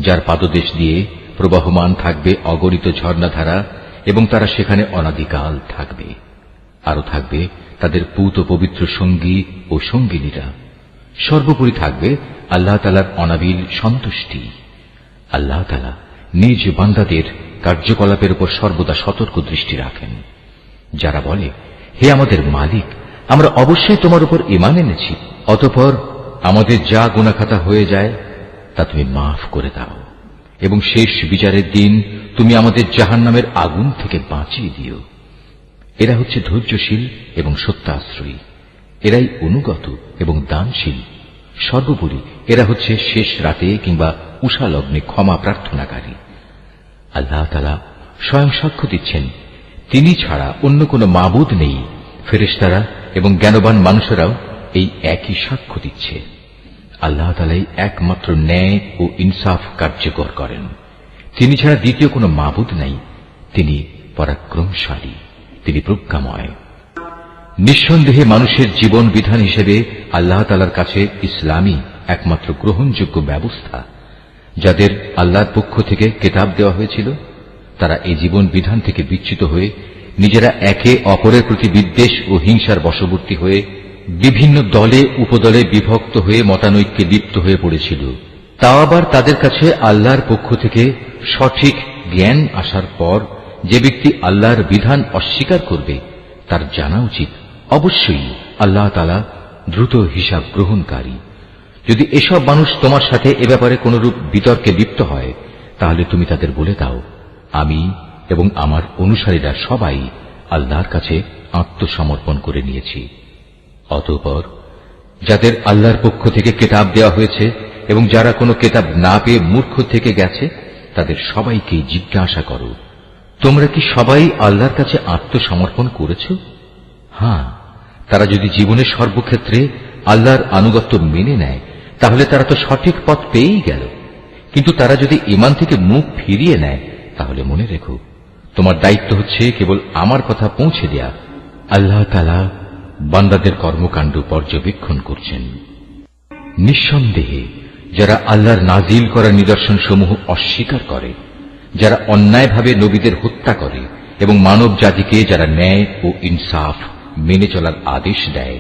যার পাদদেশ দিয়ে প্রবাহমান থাকবে অগণিত ঝর্ণাধারা, এবং তারা সেখানে অনাদিকাল থাকবে। আরো থাকবে তাদের পূত পবিত্র সঙ্গী ও সঙ্গিনীরা। সর্বোপরি থাকবে আল্লাহ তাআলার অনাবিল সন্তুষ্টি। আল্লাহ তাআলা নিজ বান্দাদের কার্যকলাপের উপর সর্বদা সতর্ক দৃষ্টি রাখেন। যারা বলে, হে আমাদের মালিক, আমরা অবশ্যই তোমার উপর ঈমান এনেছি, অতঃপর আমাদের যা গুনাহখাতা হয়ে যায় তা তুমি মাফ করে দাও, এবং শেষ বিচারের দিন তুমি আমাদের জাহান্নামের আগুন থেকে বাঁচিয়ে দিও। এরা হচ্ছে ধৈর্যশীল এবং সত্যাশ্রয়ী। এরাই অনুগত এবং দানশীল। সর্বোপরি এরা হচ্ছে শেষ রাতে কিংবা উষা লগ্নে ক্ষমা প্রার্থনাকারী। আল্লাহ তাআলা স্বয়ং সাক্ষ্য দিচ্ছেন, তিনি ছাড়া অন্য কোন মাবুদ নেই। ফেরেশতারা এবং জ্ঞানবান মানুষেরাও এই একই সাক্ষ্য দিচ্ছে। আল্লাহ তাআলাই একমাত্র ন্যায় ও ইনসাফ কার্যকর করেন। তিনি ছাড়া দ্বিতীয় কোন মাবুদ নাই। তিনি পরাক্রমশালী, তিনি প্রজ্ঞাময়। নিঃসন্দেহে মানুষের জীবন বিধান হিসেবে আল্লাহ তাআলার কাছে ইসলামই একমাত্র গ্রহণযোগ্য ব্যবস্থা। যাদের আল্লাহর পক্ষ থেকে কিতাব দেওয়া হয়েছিল, তারা এই জীবন বিধান থেকে বিচ্যুত হয়ে নিজেরা একে অপরের প্রতি বিদ্বেষ ও হিংসার বশবর্তী হয়ে বিভিন্ন দলে উপদলে বিভক্ত হয়ে মতানৈক্যে লিপ্ত হয়ে পড়েছিল। তা আবার তাদের কাছে আল্লাহর পক্ষ থেকে সঠিক জ্ঞান আসার পর যে ব্যক্তি আল্লাহর বিধান অস্বীকার করবে, তার জানা উচিত অবশ্যই আল্লাহ তাআলা দ্রুত হিসাব গ্রহণকারী। যদি এসব মানুষ তোমার সাথে এ ব্যাপারে কোনরূপ বিতর্কে লিপ্ত হয়, তাহলে তুমি তাদের বলে দাও, আমি এবং আমার অনুসারীরা সবাই আল্লাহর কাছে আত্মসমর্পণ করে নিয়েছি। অতঃপর যাদের আল্লাহর পক্ষ থেকে কিতাব দেওয়া হয়েছে এবং যারা কোনো কিতাব না পেয়ে মূর্খ থেকে গেছে, তাদের সবাইকে জিজ্ঞাসা করো, তোমরা কি সবাই আল্লাহর কাছে আত্মসমর্পণ করেছ? হ্যাঁ, তারা যদি জীবনের সর্বক্ষেত্রে আল্লাহর আনুগত্য মেনে নেয়, তাহলে তারা তো সঠিক পথ পেয়েই গেল। কিন্তু তারা যদি ঈমান থেকে মুখ ফিরিয়ে নেয়, তাহলে মনে রেখো, তোমার দায়িত্ব হচ্ছে কেবল আমার কথা পৌঁছে দেয়া। আল্লাহ তাআলা বান্দাদের কর্মকাণ্ড পর্যবেক্ষণ করছেন। নিঃসন্দেহে যারা আল্লাহর নাজিল করা নিদর্শন সমূহ অস্বীকার করে, যারা অন্যায়ভাবে নবীদের হত্যা করে এবং মানব জাতিকে যারা ন্যায় ও ইনসাফ মেনে চলার আদেশ দেয়,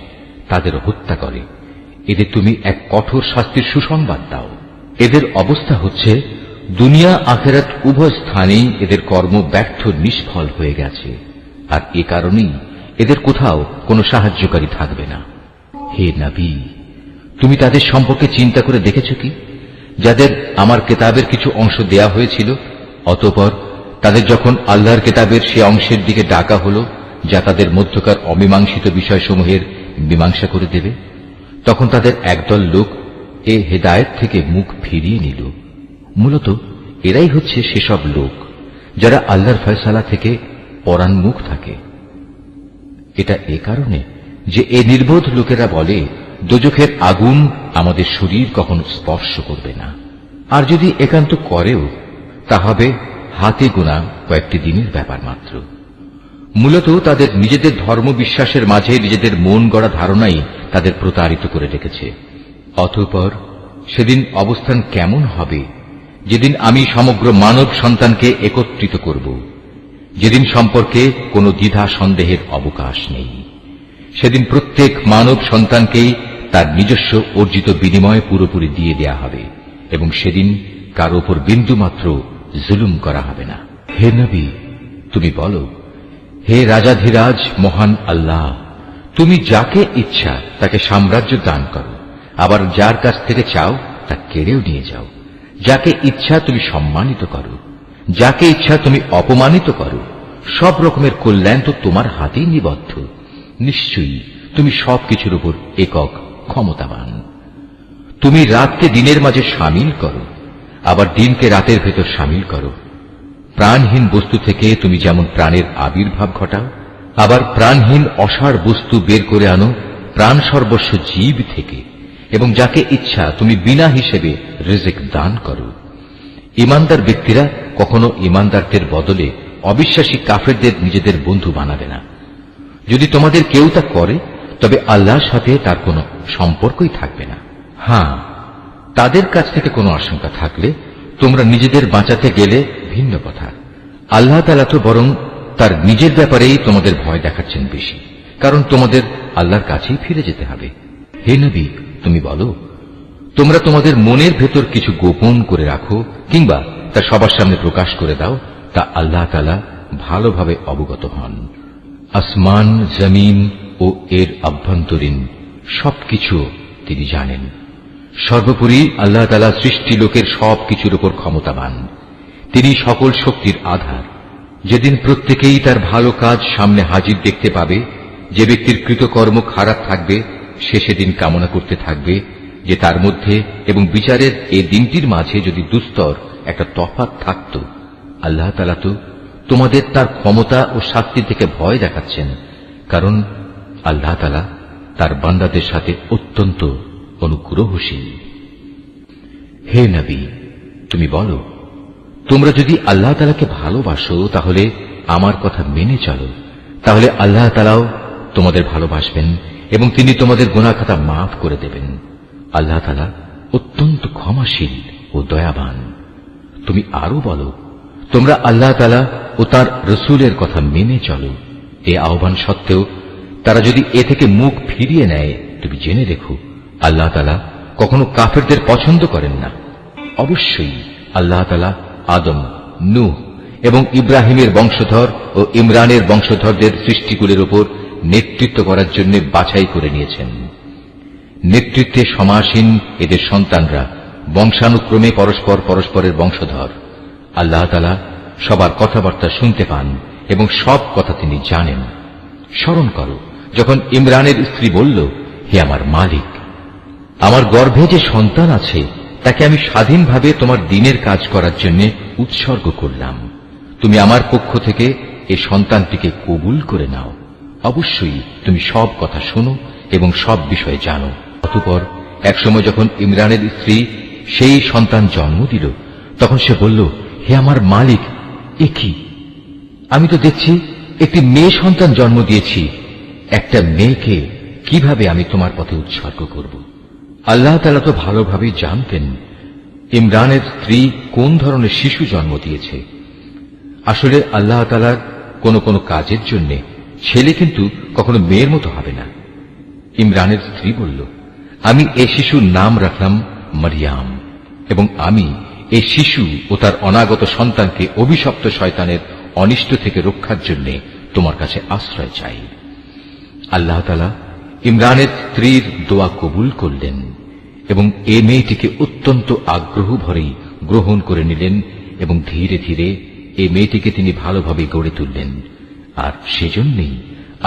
তাদের হত্যা করে, এদের তুমি এক কঠোর শাস্তির সুসংবাদ দাও। এদের অবস্থা হচ্ছে দুনিয়া আখিরাত উভয় স্থানেই এদের কর্ম ব্যর্থ নিষ্ফল হয়ে গেছে, আর এ কারণেই এদের কোথাও কোনো সাহায্যকারী থাকবে না। হে নবী, তুমি তাদের সম্পর্কে চিন্তা করে দেখেছ কি, যাদের আমার কিতাবের কিছু অংশ দেয়া হয়েছিল, অতঃপর তাদের যখন আল্লাহর কিতাবের সে অংশের দিকে ডাকা হল যা তাদের মধ্যকার অমীমাংসিত বিষয়সমূহের মীমাংসা করে দেবে, তখন তাদের একদল লোক এ হেদায়েত থেকে মুখ ফিরিয়ে নিল। মূলত এরাই হচ্ছে সেসব লোক যারা আল্লাহর ফয়সালা থেকে পরান্মুখ থাকে। এটা এ কারণে যে এ নির্বোধ লোকেরা বলে, দোজখের আগুন আমাদের শরীর কখনো স্পর্শ করবে না, আর যদি একান্ত করেও তা হবে হাতে গোনা কয়েকটি দিনের ব্যাপার মাত্র। মূলত তাদের নিজেদের ধর্ম বিশ্বাসের মাঝে নিজেদের মন গড়া ধারণাই তাদের প্রতারিত করে রেখেছে। অতঃপর সেদিন অবস্থান কেমন হবে, যেদিন আমি সমগ্র মানব সন্তানকে একত্রিত করব। যেদিন সম্পর্কে কোনো দ্বিধা সন্দেহের অবকাশ নেই। সেদিন প্রত্যেক মানব সন্তানকেই তার নিজস্ব অর্জিত বিনিময় পুরোপুরি দিয়ে দেয়া হবে এবং সেদিন কারো উপর বিন্দুমাত্র জুলুম করা হবে না। হে নবী, তুমি বলো, হে রাজাধিরাজ মহান আল্লাহ, তুমি যাকে ইচ্ছা তাকে সাম্রাজ্য দান করো, আবার যার কাছ থেকে চাও তা কেড়েও নিয়ে যাও। যাকে ইচ্ছা তুমি সম্মানিত করো, যাকে ইচ্ছা তুমি অপমানিত করো। সব রকমের কল্যাণ তো তোমার হাতেই নিবদ্ধ। নিশ্চয়ই তুমি সবকিছুর উপর একক ক্ষমতাবান। তুমি রাতকে দিনের মাঝে সামিল করো, আবার দিনকে রাতের ভেতর সামিল করো। প্রাণহীন বস্তু থেকে তুমি যেমন প্রাণের আবির্ভাব ঘটাও, আবার প্রাণহীন অসাড় বস্তু বের করে আনো প্রাণ সর্বস্ব জীব থেকে, এবং যাকে ইচ্ছা তুমি বিনা হিসেবে রিজিক দান করো। ইমানদার ব্যক্তিরা কখনো ইমানদারদের বদলে অবিশ্বাসী কাফেরদের নিজেদের বন্ধু বানাবে না। যদি তোমাদের কেউ তা করে, তবে আল্লাহর সাথে তার কোনো সম্পর্কই থাকবে না। হ্যাঁ, তাদের কাছ থেকে কোনো আশঙ্কা থাকলে তোমরা নিজেদের বাঁচাতে গেলে ভিন্ন কথা। আল্লাহ তাআলা তো বরং তার নিজের ব্যাপারেই তোমাদের ভয় দেখাচ্ছেন বেশি, কারণ তোমাদের আল্লাহর কাছেই ফিরে যেতে হবে। হে নবী, তুমি বলো, তোমরা তোমাদের মনের ভেতর কিছু গোপন করে রাখো কিংবা তা সবার সামনে প্রকাশ করে দাও, তা আল্লাহ তাআলা ভালোভাবে অবগত হন। আসমান, জমিন ও এর আভ্যন্তরীণ সবকিছু তিনি জানেন। সর্বোপরি আল্লাহ তাআলা সৃষ্টি লোকের সবকিছুর উপর ক্ষমতাবান। তিনি সকল শক্তির আধার। যেদিন প্রত্যেকেই তার ভালো কাজ সামনে হাজির দেখতে পাবে, যে ব্যক্তির কৃতকর্ম খারাপ থাকবে সে সেদিন কামনা করতে থাকবে যে তার মধ্যে এবং বিচারের এই দিনটির মাঝে যদি দুস্তর একটা তফাৎ থাকত। আল্লাহ তাআলা তো তোমাদের তার ক্ষমতা ও শাস্তি থেকে ভয় দেখাচ্ছেন, কারণ আল্লাহ তাআলা তার বান্দাদের সাথে অত্যন্ত অনুগ্রহশীল। হে নবী, তুমি বলো, তোমরা যদি আল্লাহ তাআলাকে ভালোবাসো তাহলে আমার কথা মেনে চলো, তাহলে আল্লাহ তাআলাও তোমাদের ভালোবাসবেন এবং তিনি তোমাদের গুনাহ খাতা মাফ করে দেবেন। আল্লাহ তাআলা অত্যন্ত ক্ষমাশীল ও দয়াবান। তুমি আরো বলো, তোমরা আল্লাহ তাআলা ও তার রাসূলের কথা মেনে চলো। এই আহ্বান সত্ত্বেও তারা যদি এ থেকে মুখ ফিরিয়ে নেয়, তুমি জেনে রেখো আল্লাহ তাআলা কখনো কাফেরদের পছন্দ করেন না। অবশ্যই আল্লাহ তাআলা আদম, নূহ এবং ইব্রাহিমের বংশধর ও ইমরানের বংশধরদের সৃষ্টিকুলের উপর নেতৃত্ব করার জন্য বাছাই করে নিয়েছেন। নেতৃত্বে সমাসীন এদের সন্তানরা বংশানুক্রমে পরস্পর পরস্পরের বংশধর। আল্লাহ তাআলা সবার কথাবার্তা শুনতে পান এবং সব কথা তিনি জানেন। স্মরণ করো, যখন ইমরানের স্ত্রী বলল, হে আমার মালিক, আমার গর্ভে যে সন্তান আছে তাকে আমি স্বাধীনভাবে তোমার দ্বীনের কাজ করার জন্য উৎসর্গ করলাম। তুমি আমার পক্ষ থেকে এই সন্তানটিকে কবুল করে নাও। অবশ্যই তুমি সব কথা শোনো এবং সব বিষয়ে জানো। অতঃপর একসময় যখন ইমরানের স্ত্রী সেই সন্তান জন্ম দিল, তখন সে বলল, হে আমার মালিক, এ কি? আমি তো দেখছি একটি মেয়ে সন্তান জন্ম দিয়েছি। একটা মেয়েকে কিভাবে আমি তোমার পথে উৎসর্গ করব? আল্লাহ তাআলা তো ভালোভাবেই জানতেন ইমরানের স্ত্রী কোন ধরনের শিশু জন্ম দিয়েছে। আসলে আল্লাহ তাআলার কোন কোন কাজের জন্য ছেলে কিন্তু কখনো মেয়ের মতো হবে না। ইমরানের স্ত্রী বলল, আমি এই শিশুর নাম রাখলাম মারিয়াম, এবং আমি এই শিশু ও তার অনাগত সন্তানকে অভিশপ্ত শয়তানের অনিষ্ট থেকে রক্ষার জন্য তোমার কাছে আশ্রয় চাই। আল্লাহ তাআলা ইমরানের স্ত্রীর দোয়া কবুল করলেন এবং এই মেয়েটিকে অত্যন্ত আগ্রহ ভরেই গ্রহণ করে নিলেন এবং ধীরে ধীরে এই মেয়েটিকে তিনি ভালোভাবে গড়ে তুললেন। আর সেজন্যই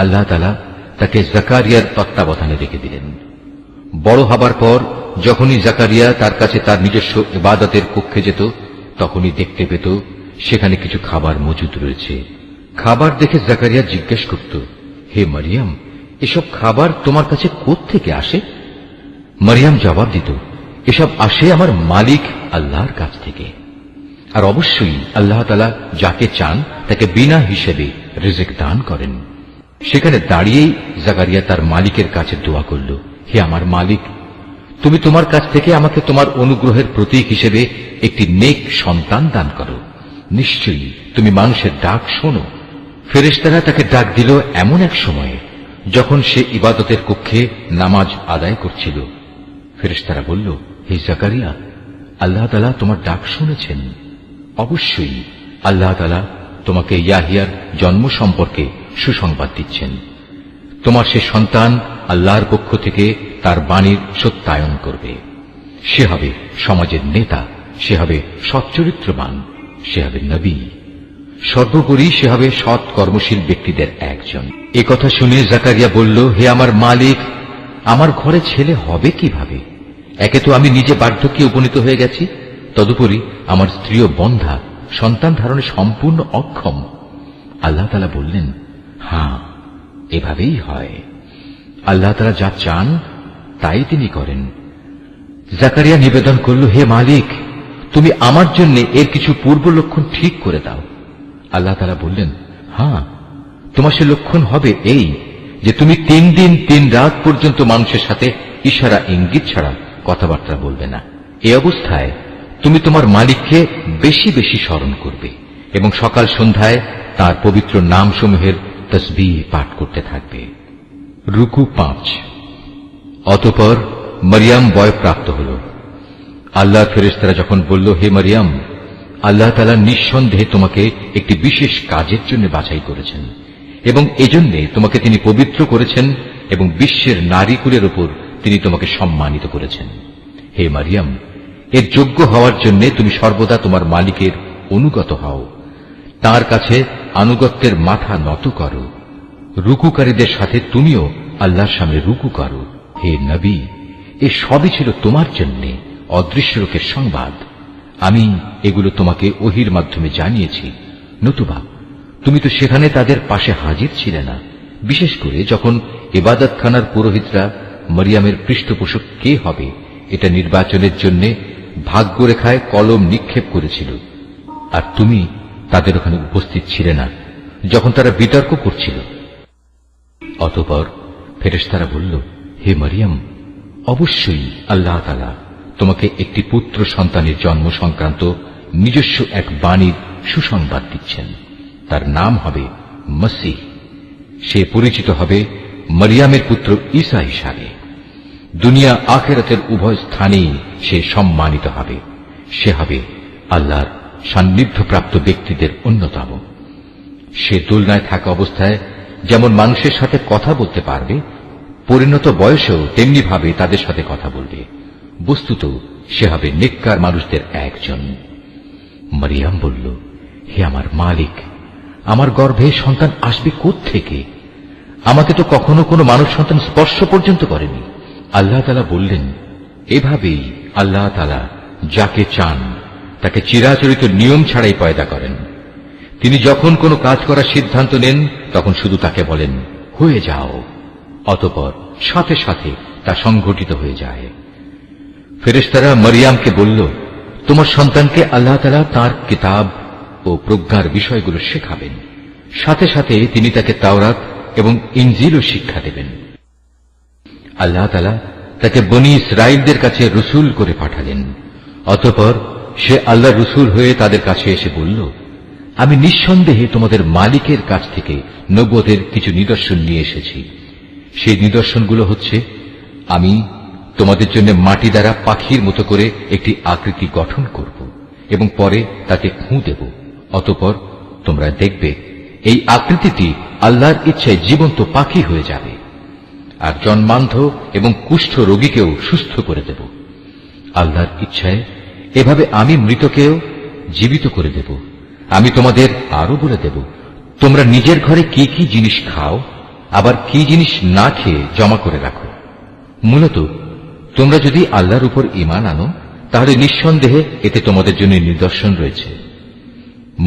আল্লাহ তাআলা তাকে জাকারিয়ার তত্ত্বাবধানে রেখে দিলেন। বড় হবার পর যখনই জাকারিয়া তার কাছে তার নিজস্ব ইবাদতের কক্ষে যেত, তখনই দেখতে পেত সেখানে কিছু খাবার মজুদ রয়েছে। খাবার দেখে জাকারিয়া জিজ্ঞেস করত, হে মারিয়াম, এসব খাবার তোমার কাছে কোত্থেকে আসে? মারিয়াম জবাব দিত, এসব আসে আমার মালিক আল্লাহর কাছ থেকে। আর অবশ্যই আল্লাহ তাআলা যাকে চান তাকে বিনা হিসেবে রিজিক দান করেন। সেখানে দাঁড়িয়েই জাকারিয়া তার মালিকের কাছে দোয়া করল, হে আমার মালিক, তুমি তোমার কাছ থেকে আমাকে তোমার অনুগ্রহের প্রতীক হিসেবে একটি নেক সন্তান দান করো। নিশ্চয়ই তুমি মানুষের ডাক শোনো ফেরেশতারা তাকে ডাক দিল এমন এক সময়ে যখন সে ইবাদতের কক্ষে নামাজ আদায় করছিল। ফেরেশতারা বলল, হে জাকারিয়া, আল্লাহ তাআলা তোমার ডাক শুনেছেন। অবশ্যই আল্লাহ তাআলা তোমাকে ইয়াহিয়ার জন্ম সম্পর্কে সুসংবাদ দিচ্ছেন। তোমার সে সন্তান আল্লাহর পক্ষ থেকে তার বাণীর সত্যায়ন করবে। সে হবে সমাজের নেতা, সে হবে সচ্চরিত্রবান, সে হবে নবী, সর্বোপরি সে হবে সৎ কর্মশীল ব্যক্তিদের একজন। এ কথা শুনে জাকারিয়া বলল, হে আমার মালিক, আমার ঘরে ছেলে হবে কিভাবে? একে তো আমি নিজে বার্ধক্যে উপনীত হয়ে গেছি, তদুপরি আমার স্ত্রীও বন্ধা, সন্তান ধারণে সম্পূর্ণ অক্ষম। আল্লাহ তাআলা বললেন, হ্যাঁ, এভাবেই হয়। আল্লাহ তাআলা যা চান তাই তিনি করেন। জাকারিয়া নিবেদন করল, হে মালিক, তুমি আমার জন্য এর কিছু পূর্ব লক্ষণ ঠিক করে দাও। আল্লাহ তাআলা বললেন, হ্যাঁ, তোমার সে লক্ষণ হবে এই যে তুমি 3 দিন 3 রাত পর্যন্ত মানুষের সাথে ইশারা ইঙ্গিত ছাড়া কথাবার্তা বলবে না। এই অবস্থায় তুমি তোমার মালিককে বেশি বেশি স্মরণ করবে এবং সকাল সন্ধ্যায় তার পবিত্র নামসমূহের তসবিহ পাঠ করতে থাকবে। রুকু 5। অতঃপর মরিয়ম বয়প্রাপ্ত হল। আল্লাহর ফেরেশতারা যখন বলল, হে মরিয়ম, আল্লাহ তাআলা নিঃসন্দেহে তোমাকে একটি বিশেষ কাজের জন্য বাছাই করেছেন এবং এজন্য তোমাকে তিনি পবিত্র করেছেন এবং বিশ্বের নারীকুলের উপর তিনি তোমাকে সম্মানিত করেছেন। হে মরিয়ম, এর যোগ্য হওয়ার জন্য তুমি সর্বদা তোমার মালিকের অনুগত হও, তার কাছে আনুগত্যের মাথা নত করো। রুকুকারীদের সাথে তুমিও আল্লাহর সামনে রুকু করো। হে নবী, এ সবই ছিল তোমার জন্য অদৃশ্য লোকের সংবাদ। আমি এগুলো তোমাকে ওহীর মাধ্যমে জানিয়েছি, নতুবা তুমি তো সেখানে তাদের পাশে হাজির ছিলে না, বিশেষ করে যখন ইবাদতখানার পুরোহিতরা মরিয়মের পৃষ্ঠপোষক কে হবে এটা নির্বাচনের জন্য ভাগ্যরেখায় কলম নিক্ষেপ করেছিল, আর তুমি তাদের ওখানে উপস্থিত ছিলে না যখন তারা বিতর্ক করছিল। অতঃপর ফেরেশতারা বলল, হে মরিয়ম, অবশ্যই আল্লাহ তাআলা তোমাকে একটি পুত্র সন্তানের জন্ম সংক্রান্ত নিজস্ব এক বাণীর সুসংবাদ দিচ্ছেন। তার নাম হবে মসীহ। সে পরিচিত হবে মরিয়মের পুত্র ঈসা হিসাবে। দুনিয়া আখিরাতের উভয় স্থানেই সে সম্মানিত হবে। সে হবে আল্লাহর সান্নিধ্যপ্রাপ্ত ব্যক্তিদের অন্যতম। সে দোলনায় থাকা অবস্থায় যেমন মানুষের সাথে কথা বলতে পারবে, পরিণত বয়সেও তেমনি ভাবে তাদের সাথে কথা বলবে। বস্তুত সে হবে নেককার মানুষদের একজন। মরিয়ম বলল, হে আমার মালিক, আমার গর্ভে সন্তান আসবে কোত্থেকে? আমাকে তো কখনো কোনো মানব সন্তান স্পর্শ পর্যন্ত করেনি। আল্লাহ তাআলা বললেন, এভাবেই আল্লাহ তাআলা যাকে চান তাকে চিরাচরিত নিয়ম ছাড়াই পয়দা করেন। তিনি যখন কোনো কাজ করার সিদ্ধান্ত নেন তখন শুধু তাকে বলেন, হয়ে যাও, অতঃপর সাথে সাথে তা সংঘটিত হয়ে যায়। ফেরেশতারা মরিয়মকে বলল, তোমার সন্তানকে আল্লাহ তাআলা তাঁর কিতাব ও প্রজ্ঞার বিষয়গুলো শেখাবেন, সাথে সাথে তিনি তাকে তাওরাত এবং ইনজিলও শিক্ষা দেবেন। আল্লাহ তাআলা তাকে বনী ইসরাঈলদের কাছে রসুল করে পাঠালেন। অতঃপর সে আল্লাহ রসুল হয়ে তাদের কাছে এসে বলল, আমি নিঃসন্দেহে তোমাদের মালিকের কাছ থেকে নবুয়তের কিছু নিদর্শন নিয়ে এসেছি। সেই নিদর্শনগুলো হচ্ছে, আমি তোমাদের জন্য মাটি দ্বারা পাখির মতো করে একটি আকৃতি গঠন করব এবং পরে তাতে খুঁ দেব। অতঃপর তোমরা দেখবে এই আকৃতিটি আল্লাহর ইচ্ছায় জীবন্ত পাখি হয়ে যাবে, আর জন্মান্ধ এবং কুষ্ঠ রোগীকেও সুস্থ করে দেব। আল্লাহর ইচ্ছায় এভাবে আমি মৃতকেও জীবিত করে দেব। আমি তোমাদের আরো বলে দেব, তোমরা নিজের ঘরে কি কি জিনিস খাও, আবার কি জিনিস না খেয়ে জমা করে রাখো। মূলত তোমরা যদি আল্লাহর উপর ঈমান আনো তাহলে নিঃসন্দেহে এতে তোমাদের জন্য নিদর্শন রয়েছে।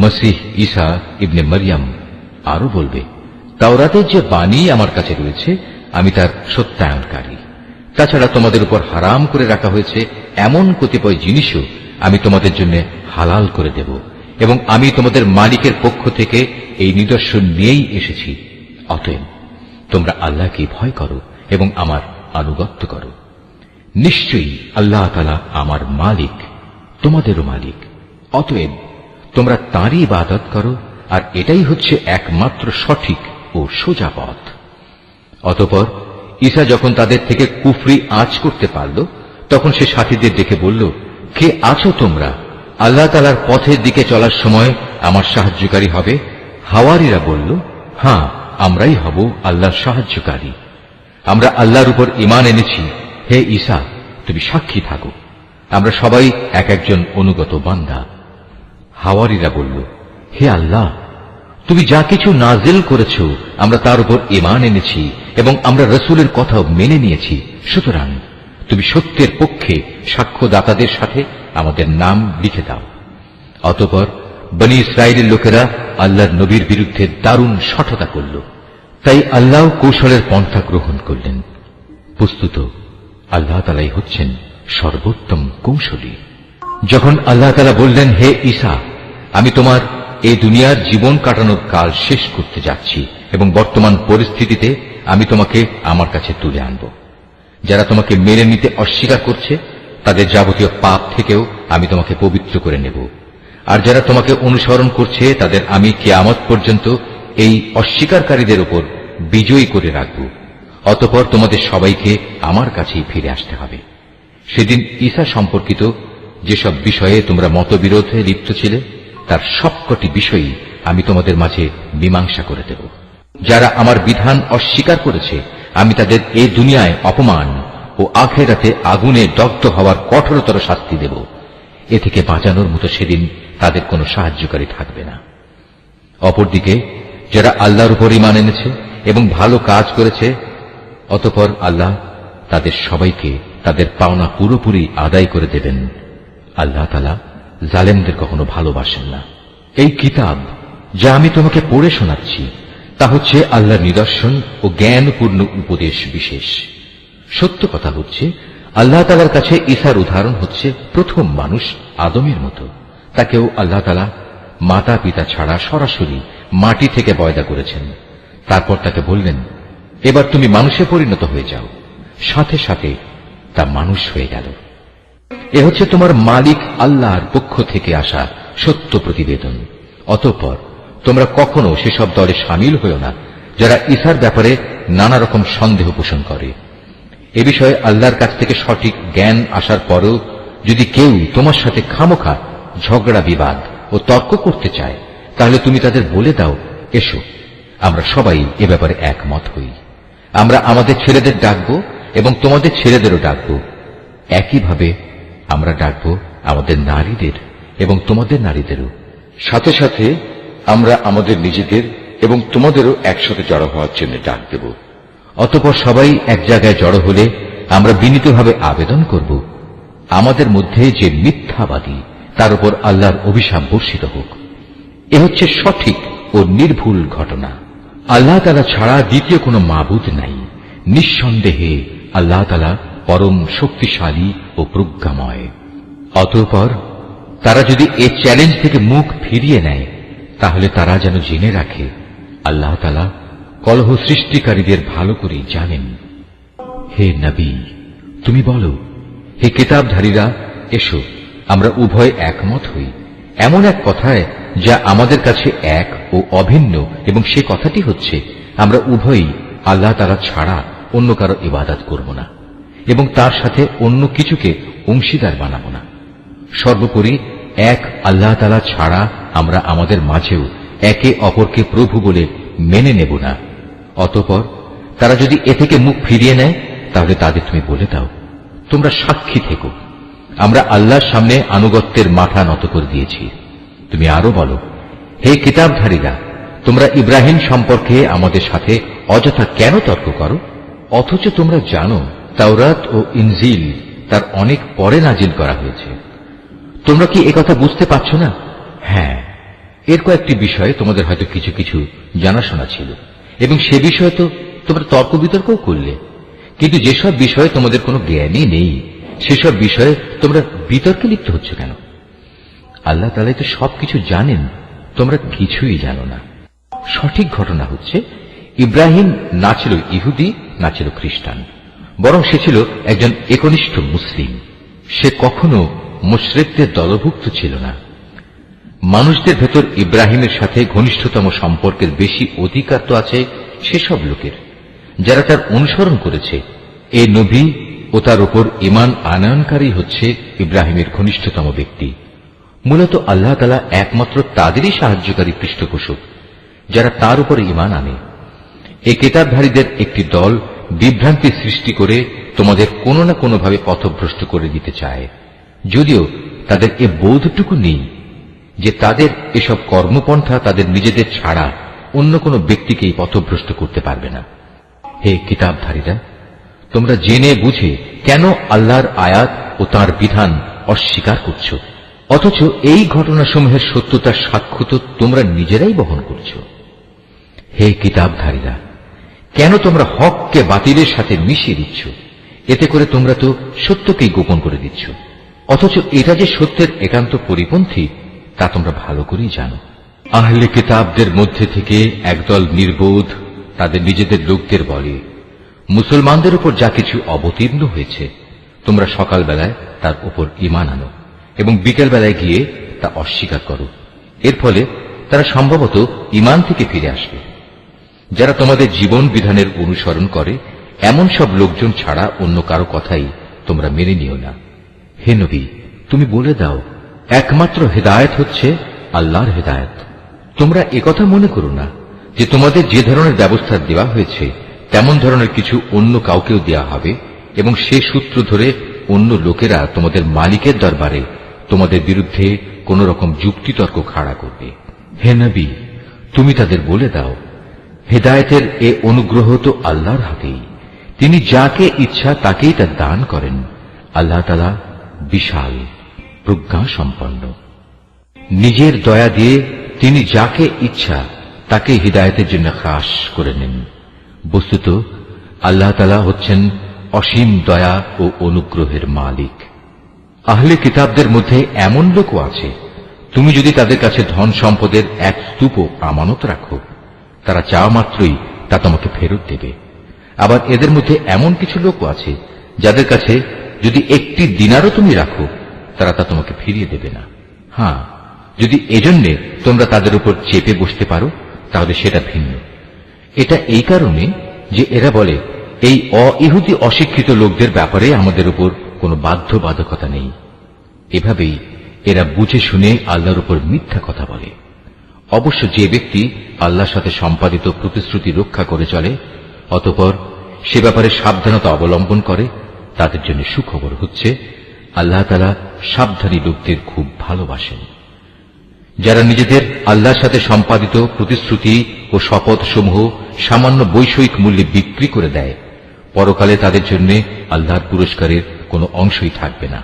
মসীহ ঈসা ইবনে মরিয়ম আরো বলবে, তাওরাতের যে বাণী আমার কাছে রয়েছে আমি তার সত্যায়নকারী। তাছাড়া তোমাদের উপর হারাম করে রাখা হয়েছে এমন কতিপয় জিনিসও আমি তোমাদের জন্য হালাল করে দেব, এবং আমি তোমাদের মালিকের পক্ষ থেকে এই নিদর্শন নিয়েই এসেছি। অতএব তোমরা আল্লাহকে ভয় করো এবং আমার আনুগত্য করো। নিশ্চয়ই আল্লাহ তাআলা আমার মালিক, তোমাদেরও মালিক। অতএব তোমরা তাঁরই ইবাদত করো আর এটাই হচ্ছে একমাত্র সঠিক ও সোজা পথ। অতঃপর ঈসা যখন তাদের থেকে কুফরি আঁচ করতে পারল, তখন সে সাথীদের ডেকে বলল, কে আছো তোমরা? আল্লাহ তাআলার পথের দিকে চলার সময় আমার সাহায্যকারী হবে? হাওয়ারীরা বলল, হ্যাঁ, আমরাই হব আল্লাহর সাহায্যকারী। আমরা আল্লাহর উপর ঈমান এনেছি। হে ঈসা, তুমি সাক্ষী থাকো, আমরা সবাই এক একজন অনুগত বান্দা। হাওয়ারীরা বলল, হে আল্লাহ, তুমি যা কিছু নাজিল করেছ আমরা তার উপর ঈমান এনেছি এবং আমরা রাসূলের কথাও মেনে নিয়েছি, সুতরাং তুমি সত্যের পক্ষে সাক্ষ্যদাতাদের সাথে আমাদের নাম লিখে দাও। অতঃপর বনী ইসরায়েলের লোকেরা আল্লাহর নবীর বিরুদ্ধে দারুণ শঠতা করল, তাই আল্লাহ কৌশলের পন্থা গ্রহণ করলেন। বস্তুত আল্লাহ তাআলাই হচ্ছেন সর্বোত্তম কৌশলী। যখন আল্লাহ তাআলা বললেন, হে ঈসা, আমি তোমার এই দুনিয়ার জীবন কাটানোর কাল শেষ করতে যাচ্ছি এবং বর্তমান পরিস্থিতিতে আমি তোমাকে আমার কাছে তুলে আনব। যারা তোমাকে মেনে নিতে অস্বীকার করছে তাদের যাবতীয় পাপ থেকেও আমি তোমাকে পবিত্র করে নেব, আর যারা তোমাকে অনুসরণ করছে তাদের আমি কিয়ামত পর্যন্ত এই অস্বীকারীদের উপর বিজয়ী করে রাখব। অতঃপর তোমাদের সবাইকে আমার কাছেই ফিরে আসতে হবে। সেদিন ঈসা সম্পর্কিত যেসব বিষয়ে তোমরা মতবিরোধে লিপ্ত ছিলে তার সবকটি বিষয়ই আমি তোমাদের মাঝে মীমাংসা করে দেব। যারা আমার বিধান অস্বীকার করেছে আমি তাদের এই দুনিয়ায় অপমান ও আখিরাতে আগুনে দগ্ধ হওয়ার কঠোরতর শাস্তি দেব। এ থেকে বাঁচানোর মতো সেদিন তাদের কোনো সাহায্যকারী থাকবে না। অপরদিকে যারা আল্লাহর উপর ঈমান এনেছে এবং ভালো কাজ করেছে, অতঃপর আল্লাহ তাদের সবাইকে তাদের পাওনা পুরোপুরি আদায় করে দেবেন। আল্লাহ তাআলা জালেমদের কখনো ভালোবাসেন না। এই কিতাব যা আমি তোমাকে পড়ে শোনাচ্ছি তা হচ্ছে আল্লাহর নিদর্শন ও জ্ঞানপূর্ণ উপদেশ বিশেষ। সত্য কথা হচ্ছে আল্লাহ তাআলার কাছে ঈসার উদাহরণ হচ্ছে প্রথম মানুষ আদমের মতো। তাকেও আল্লাহ তাআলা মাতা পিতা ছাড়া সরাসরি মাটি থেকে পয়দা করেছেন। তারপর তাকে বললেন, এবার তুমি মানুষে পরিণত হয়ে যাও। সাথে সাথে তা মানুষ হয়ে গেল। এ হচ্ছে তোমার মালিক আল্লাহর পক্ষ থেকে আসা সত্য প্রতিবেদন। অতঃপর তোমরা কখনো সেসব দলে সামিল হও না যারা ঈসার ব্যাপারে নানা রকম সন্দেহ পোষণ করে। এ বিষয়ে আল্লাহর কাছ থেকে সঠিক জ্ঞান আসার পরেও যদি কেউ তোমার সাথে খামোখা ঝগড়া বিবাদ ও তর্ক করতে চায়, তাহলে তুমি তাদের বলে দাও, এসো আমরা সবাই এ ব্যাপারে একমত হই। আমরা আমাদের ছেলেদের ডাকব এবং তোমাদের ছেলেদেরও ডাকব। একইভাবে আমরা ডাকব আমাদের নারীদের এবং তোমাদের নারীদেরও। সাথে সাথে আমরা আমাদের নিজেদের এবং তোমাদেরও একসাথে জড়ো হওয়ার জন্য ডাক দেব। অতঃপর সবাই এক জায়গায় জড়ো হলে আমরা বিনীতভাবে আবেদন করব, আমাদের মধ্যে যে মিথ্যাবাদী তার উপর আল্লাহর অভিশাপ বর্ষিত হোক। এ হচ্ছে সঠিক ও নির্ভুল ঘটনা। আল্লাহ তাআলা ছাড়া দ্বিতীয় কোনো মাবুদ নাই। নিঃসন্দেহে আল্লাহ তাআলা পরম শক্তিশালী ও প্রজ্ঞাময়। অতঃপর তারা যদি এ চ্যালেঞ্জ থেকে মুখ ফিরিয়ে নেয়, তাহলে তারা যেন জেনে রাখে আল্লাহ তাআলা কলহ সৃষ্টিকারীদের ভালো করেই জানেন। হে নবী, তুমি বলো, হে কিতাবধারীরা, এসো আমরা উভয় একমত হই এমন এক কথায় যা আমাদের কাছে এক ও অভিন্ন, এবং সে কথাটি হচ্ছে আমরা উভয়ই আল্লাহ তাআলা ছাড়া অন্য কারো ইবাদত করব না এবং তার সাথে অন্য কিছুকে অংশীদার বানাবো না। সর্বোপরি এক আল্লাহ তাআলা ছাড়া আমরা আমাদের মাঝেও একে অপরকে প্রভু বলে মেনে নেব না। অতঃপর তারা যদি এ থেকে মুখ ফিরিয়ে নেয়, তাহলে তাদের তুমি বলে দাও, তোমরা সাক্ষী থেকো, আমরা আল্লাহর সামনে আনুগত্যের মাথা নত করে দিয়েছি। তুমি আরো বলো, হে কিতাবধারীরা, তোমরা ইব্রাহিম সম্পর্কে আমাদের সাথে অযথা কেন তর্ক করো, অথচ তোমরা জানো তাওরাত ও ইনজিল তার অনেক পরে নাজিল করা হয়েছে। তোমরা কি একথা বুঝতে পারছ না? হ্যাঁ, এর কয়েকটি বিষয়ে তোমাদের হয়তো কিছু কিছু জানাশোনা ছিল এবং সে বিষয়ে তো তোমরা তর্ক বিতর্কও করলে, কিন্তু যেসব বিষয়ে তোমাদের কোনো জ্ঞানই নেই সেসব বিষয়ে তোমরা বিতর্কে লিপ্ত হচ্ছ কেন? আল্লাহ তাআলা তো সবকিছু জানেন, তোমরা কিছুই জানো না। সঠিক ঘটনা হচ্ছে ইব্রাহিম না ছিল ইহুদি না ছিল খ্রিস্টান, বরং সে ছিল একজন একনিষ্ঠ মুসলিম। সে কখনো মুশরিকদের দলভুক্ত ছিল না। মানুষদের ভেতর ইব্রাহিমের সাথে ঘনিষ্ঠতম সম্পর্কের বেশি অধিকার তো আছে সেসব লোকের যারা তার অনুসরণ করেছে। এ নবী ও তার উপর ঈমান আনয়নকারী হচ্ছে ইব্রাহিমের ঘনিষ্ঠতম ব্যক্তি। মূলত আল্লাহ তাআলা একমাত্র তাদেরই সাহায্যকারী পৃষ্ঠপোষক যারা তার উপর ঈমান আনে। এই কিতাবধারীদের একটি দল বিভ্রান্তি সৃষ্টি করে তোমাদের কোনো না কোনোভাবে পথভ্রষ্ট করে দিতে চায়, যদিও তাদের এ বোধটুকু নেই যে তাদের এসব কর্মপন্থা তাদের নিজেদের ছাড়া অন্য কোনো ব্যক্তিকেই পথভ্রষ্ট করতে পারবে না। হে কিতাবধারীরা, তোমরা জেনে বুঝে কেন আল্লাহর আয়াত ও তার বিধান অস্বীকার করছ, অথচ এই ঘটনাসমূহের সত্যতার সাক্ষ্য তো তোমরা নিজেরাই বহন করছ। হে কিতাবধারীরা, কেন তোমরা হককে বাতিলের সাথে মিশিয়ে দিচ্ছ? এতে করে তোমরা তো সত্যকেই গোপন করে দিচ্ছ, অথচ এটা যে সত্যের একান্ত পরিপন্থী তা তোমরা ভালো করেই জানো। আহলে কিতাবদের মধ্যে থেকে একদল নির্বোধ তাদের নিজেদের লোকদের বলে, মুসলমানদের উপর যা কিছু অবতীর্ণ হয়েছে তোমরা সকালবেলায় তার উপর ঈমান আনো এবং বিকেলবেলায় গিয়ে তা অস্বীকার করো। এর ফলে তারা সম্ভবত ঈমান থেকে ফিরে আসবে। যারা তোমাদের জীবন বিধানের অনুসরণ করে এমন সব লোকজন ছাড়া অন্য কারো কথাই তোমরা মেনে নিও না। হে নবী, তুমি বলে দাও, একমাত্র হেদায়েত হচ্ছে আল্লাহর হেদায়েত। তোমরা একথা মনে করো না যে তোমাদের যে ধরনের ব্যবস্থা দেওয়া হয়েছে তেমন ধরনের কিছু অন্য কাউকেও দেয়া হবে এবং সে সূত্র ধরে অন্য লোকেরা তোমাদের মালিকের দরবারে তোমাদের বিরুদ্ধে কোন রকম যুক্তিতর্ক খাড়া করবে। হে নবী, তুমি তাদের বলে দাও, হেদায়েতের এ অনুগ্রহ তো আল্লাহর হাতেই। তিনি যাকে ইচ্ছা তাকেই তা দান করেন। আল্লাহ তাআলা বিশাল প্রজ্ঞা সম্পন্ন। নিজের দয়া দিয়ে তিনি যাকে ইচ্ছা তাকে হিদায়াতের জন্য খাস করে নেন। বস্তুত আল্লাহ তাআলা হচ্ছেন অসীম দয়া ও অনুগ্রহের মালিক। আহলে কিতাবদের মধ্যে এমন লোকও আছে, তুমি যদি তাদের কাছে ধন সম্পদের এক স্তূপ আমানত রাখো, তারা চাওয়া মাত্রই তা তোমাকে ফেরত দেবে। আবার এদের মধ্যে এমন কিছু লোকও আছে যাদের কাছে যদি একটি দিনারও তুমি রাখো, তারা তা তোমাকে ফিরিয়ে দেবে না। হ্যাঁ, যদি এজন্য তোমরা তাদের উপর চেপে বসতে পারো তাহলে সেটা ভিন্ন। এটা এই কারণে যে এরা বলে, এই অইহুদি অশিক্ষিত লোকদের ব্যাপারে আমাদের উপর কোনো বাধ্যবাধকতা নেই। এভাবেই এরা বুঝে শুনে আল্লাহর উপর মিথ্যা কথা বলে। অবশ্য যে ব্যক্তি আল্লাহর সাথে সম্পাদিত প্রতিশ্রুতি রক্ষা করে চলে, অতঃপর সে ব্যাপারে সাবধানতা অবলম্বন করে, তাদের জন্য সুখবর হচ্ছে আল্লাহ তাআলা সাবধানী লোকদের খুব ভালোবাসেন। যারা নিজেদের আল্লাহর সাথে সম্পাদিত প্রতিশ্রুতি ও শপথ সমূহ সামান্য বৈষয়িক মূল্যে বিক্রি করে দেয়, পরকালে তাদের জন্য আল্লাহর পুরস্কারের কোনো অংশই থাকবে না।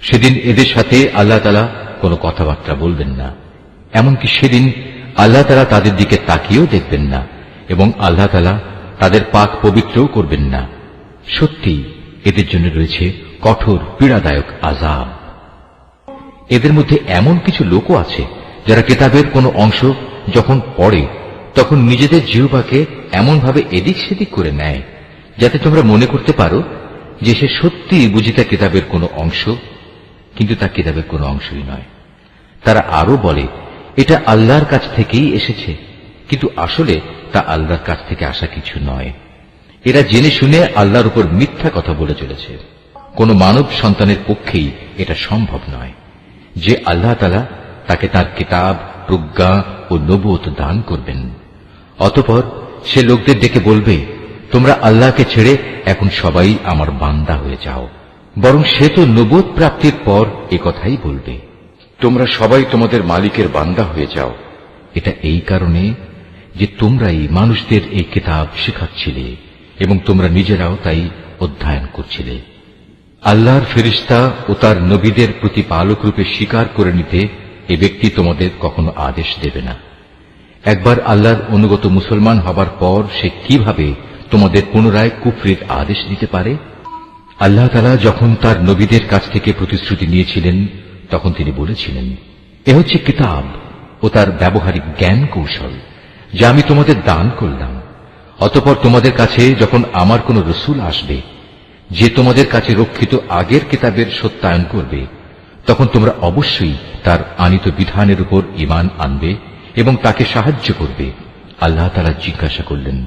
সেদিন এদের সাথে আল্লাহ তাআলা কোনো কথাবার্তা বলবেন না, এমনকি সেদিন আল্লাহ তাআলা তাদের দিকে তাকিয়েও দেখবেন না এবং আল্লাহ তাআলা তাদের পাক পবিত্রও করবেন না। সত্যি এদের জন্য রয়েছে কঠোর পীড়াদায়ক আযাব। এদের মধ্যে এমন কিছু লোকও আছে যারা কিতাবের কোনো অংশ যখন পড়ে তখন নিজেদের জিহ্বাকে এমনভাবে এদিক সেদিক করে নেয় যাতে তোমরা মনে করতে পারো যে সে সত্যি বুঝি তা কিতাবের কোনো অংশ, কিন্তু তা কিতাবের কোনো অংশই নয়। তারা আরো বলে এটা আল্লাহর কাছ থেকেই এসেছে, কিন্তু আসলে তা আল্লাহর কাছ থেকে আসা কিছু নয়। এরা জেনে শুনে আল্লাহর উপর মিথ্যা কথা বলে চলেছে। কোন মানব সন্তানের পক্ষেই এটা সম্ভব নয় যে আল্লাহ তাআলা তাকে তার কিতাব, প্রজ্ঞা ও নবুয়ত দান করবেন। অতঃপর সে লোকদের ডেকে বলবে, তোমরা আল্লাহকে ছেড়ে এখন সবাই আমার বান্দা হয়ে যাও। বরং সে তো নবুয়ত প্রাপ্তির পর একথাই বলবে, তোমরা সবাই তোমাদের মালিকের বান্দা হয়ে যাও। এটা এই কারণে যে তোমরাই মানুষদের এই কিতাব শেখাচ্ছিলে এবং তোমরা নিজেরাও তাই অধ্যয়ন করছিলে। আল্লাহর ফেরেশতা ও তার নবীদের প্রতিপালক রূপে স্বীকার করে নিতে এ ব্যক্তি তোমাদের কখনো আদেশ দেবে না। একবার আল্লাহর অনুগত মুসলমান হবার পর সে কিভাবে তোমাদের পুনরায় কুফরির আদেশ দিতে পারে? আল্লাহ তাআলা যখন তার নবীদের কাছ থেকে প্রতিশ্রুতি নিয়েছিলেন তখন তিনি বলেছিলেন, এ হচ্ছে কিতাব ও তার ব্যবহারিক জ্ঞান কৌশল যা আমি তোমাদের দান করলাম। অতঃপর তোমাদের কাছে যখন আমার কোন রসূল আসবে যে তোমাদের কাছে রক্ষিত আগের কিতাবের সত্যায়ন করবে, তখন তোমরা অবশ্যই তার আনিত বিধানের উপর ঈমান আনবে এবং তাকে সাহায্য করবে। আল্লাহ তাআলা জিজ্ঞাসা করলেন,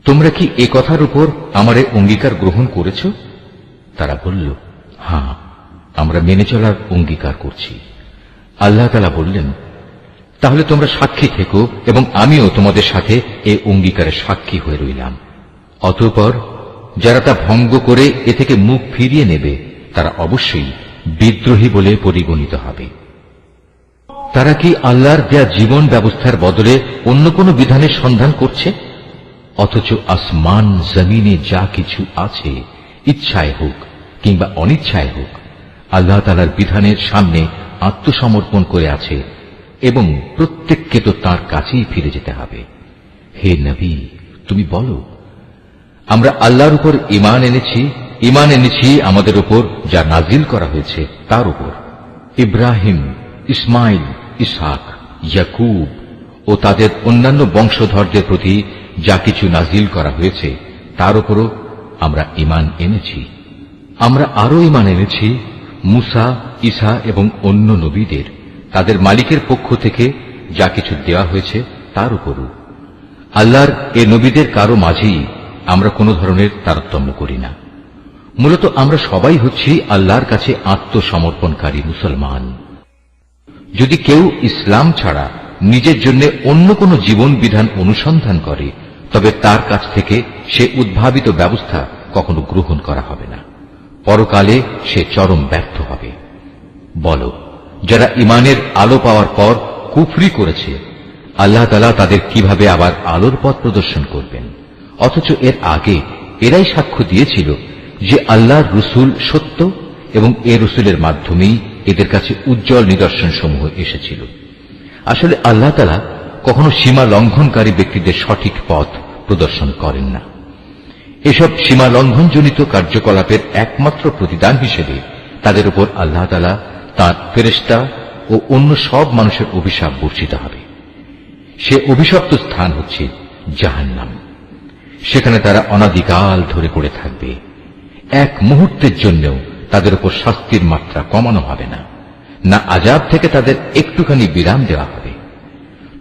তোমরা কি এ কথার উপর আমার অঙ্গীকার গ্রহণ করেছ? তারা বলল, হ্যাঁ, আমরা মেনে চলার অঙ্গীকার করছি। আল্লাহ তাআলা বললেন, তাহলে তোমরা সাক্ষী থেকো এবং আমিও তোমাদের সাথে এ অঙ্গীকারের সাক্ষী হয়ে রইলাম। অতঃপর যারা তা ভঙ্গ করে এ থেকে মুখ ফিরিয়ে নেবে তারা অবশ্যই বিদ্রোহী বলে পরিগণিত হবে। তারা কি আল্লাহর দেয়া জীবন ব্যবস্থার বদলে অন্য কোন বিধানের সন্ধান করছে? অথচ আসমান জমিনে যা কিছু আছে, ইচ্ছায় হোক কিংবা অনিচ্ছায় হোক, আল্লাহ তাআলার বিধানের সামনে আত্মসমর্পণ করে আছে এবং প্রত্যেককে তো তাঁর কাছেই ফিরে যেতে হবে। হে নবী, তুমি বলো, আমরা আল্লাহর উপর ঈমান এনেছি আমাদের উপর যা নাজিল করা হয়েছে তার উপর। ইব্রাহিম, ইসমাইল, ইসহাক, ইয়াকুব ও তাদের অন্যান্য বংশধরদের প্রতি যা কিছু নাজিল করা হয়েছে তার উপরও আমরা ঈমান এনেছি। আমরা আরো ঈমান এনেছি মুসা, ঈসা এবং অন্য নবীদের তাদের মালিকের পক্ষ থেকে যা কিছু দেওয়া হয়েছে তার উপরও। আল্লাহর এ নবীদের কারো মাঝেই আমরা কোনো ধরনের তারতম্য করি না। মূলত আমরা সবাই হচ্ছি আল্লাহর কাছে আত্মসমর্পণকারী মুসলমান। যদি কেউ ইসলাম ছাড়া নিজের জন্য অন্য কোন জীবন বিধান অনুসন্ধান করে তবে তার কাছ থেকে সে উদ্ভাবিত ব্যবস্থা কখনো গ্রহণ করা হবে না। পরকালে সে চরম ব্যর্থ হবে। বলো, যারা ঈমানের আলো পাওয়ার পর কুফরি করেছে, আল্লাহ তাআলা তাদের কিভাবে আবার আলোর পথ প্রদর্শন করবেন? অথচ এর আগে এরাই সাক্ষ্য দিয়েছিল যে আল্লাহর রসুল সত্য এবং এ রসুলের মাধ্যমেই এদের কাছে উজ্জ্বল নিদর্শন সমূহ এসেছিল। আসলে আল্লাহ তাআলা কখনো সীমা লঙ্ঘনকারী ব্যক্তিদের সঠিক পথ প্রদর্শন করেন না। এসব সীমা লঙ্ঘনজনিত কার্যকলাপের একমাত্র প্রতিদান হিসেবে তাদের উপর আল্লাহ তাআলা তাঁর ফেরেশতা ও অন্য সব মানুষের অভিশাপ বর্ষিত হবে। সে অভিশপ্ত স্থান হচ্ছে জাহান্নাম। সেখানে তারা অনাদিকাল ধরে পড়ে থাকবে। এক মুহূর্তের জন্যও তাদের উপর শাস্তির মাত্রা কমানো হবে না, না আযাব থেকে তাদের একটুখানি বিরাম দেওয়া হবে।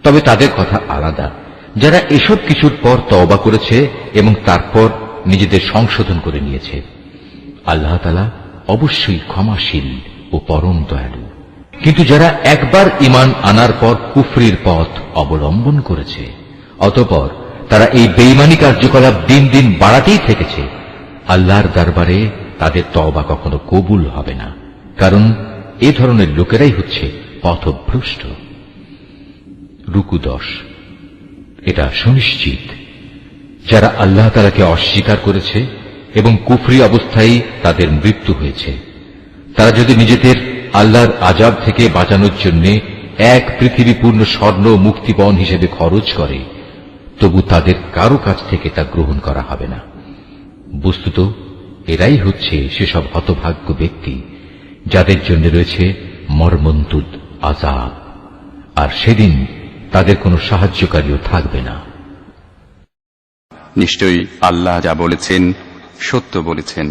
তবে তাদের কথা আলাদা, যারা এসব কিছুর পর তওবা করেছে এবং তারপর নিজেদের সংশোধন করে নিয়েছে। আল্লাহ তাআলা অবশ্যই ক্ষমাশীল ও পরম দয়ালু। কিন্তু যারা একবার ঈমান আনার পর কুফরির পথ অবলম্বন করেছে, অতঃপর তারা এই বেঈমানি কার্যকলাপ দিন দিন বাড়াতেই থেকেছে, আল্লাহর দরবারে তাদের তওবা কখনো কবুল হবে না, কারণ এ ধরনের লোকেরাই হচ্ছে পথভ্রষ্ট। রুকু 10। এটা সুনিশ্চিত, যারা আল্লাহ তাআলাকে অস্বীকার করেছে এবং কুফরি অবস্থায় তাদের মৃত্যু হয়েছে, তারা যদি নিজেদের আল্লাহর আযাব থেকে বাঁচানোর জন্য এক পৃথিবী পূর্ণ স্বর্ণ মুক্তিপণ হিসেবে খরচ করে, তবু তাদের কারো কাছ থেকে তা গ্রহণ করা হবে না। বস্তুত এরাই হচ্ছে সেসব হতভাগ্য ব্যক্তি যাদের জন্য রয়েছে মর্মন্তুদ আযাব, আর সেদিন তাদের কোনো সাহায্যকারীও থাকবে না। নিশ্চয়ই আল্লাহ যা বলেছেন সত্য বলেছেন।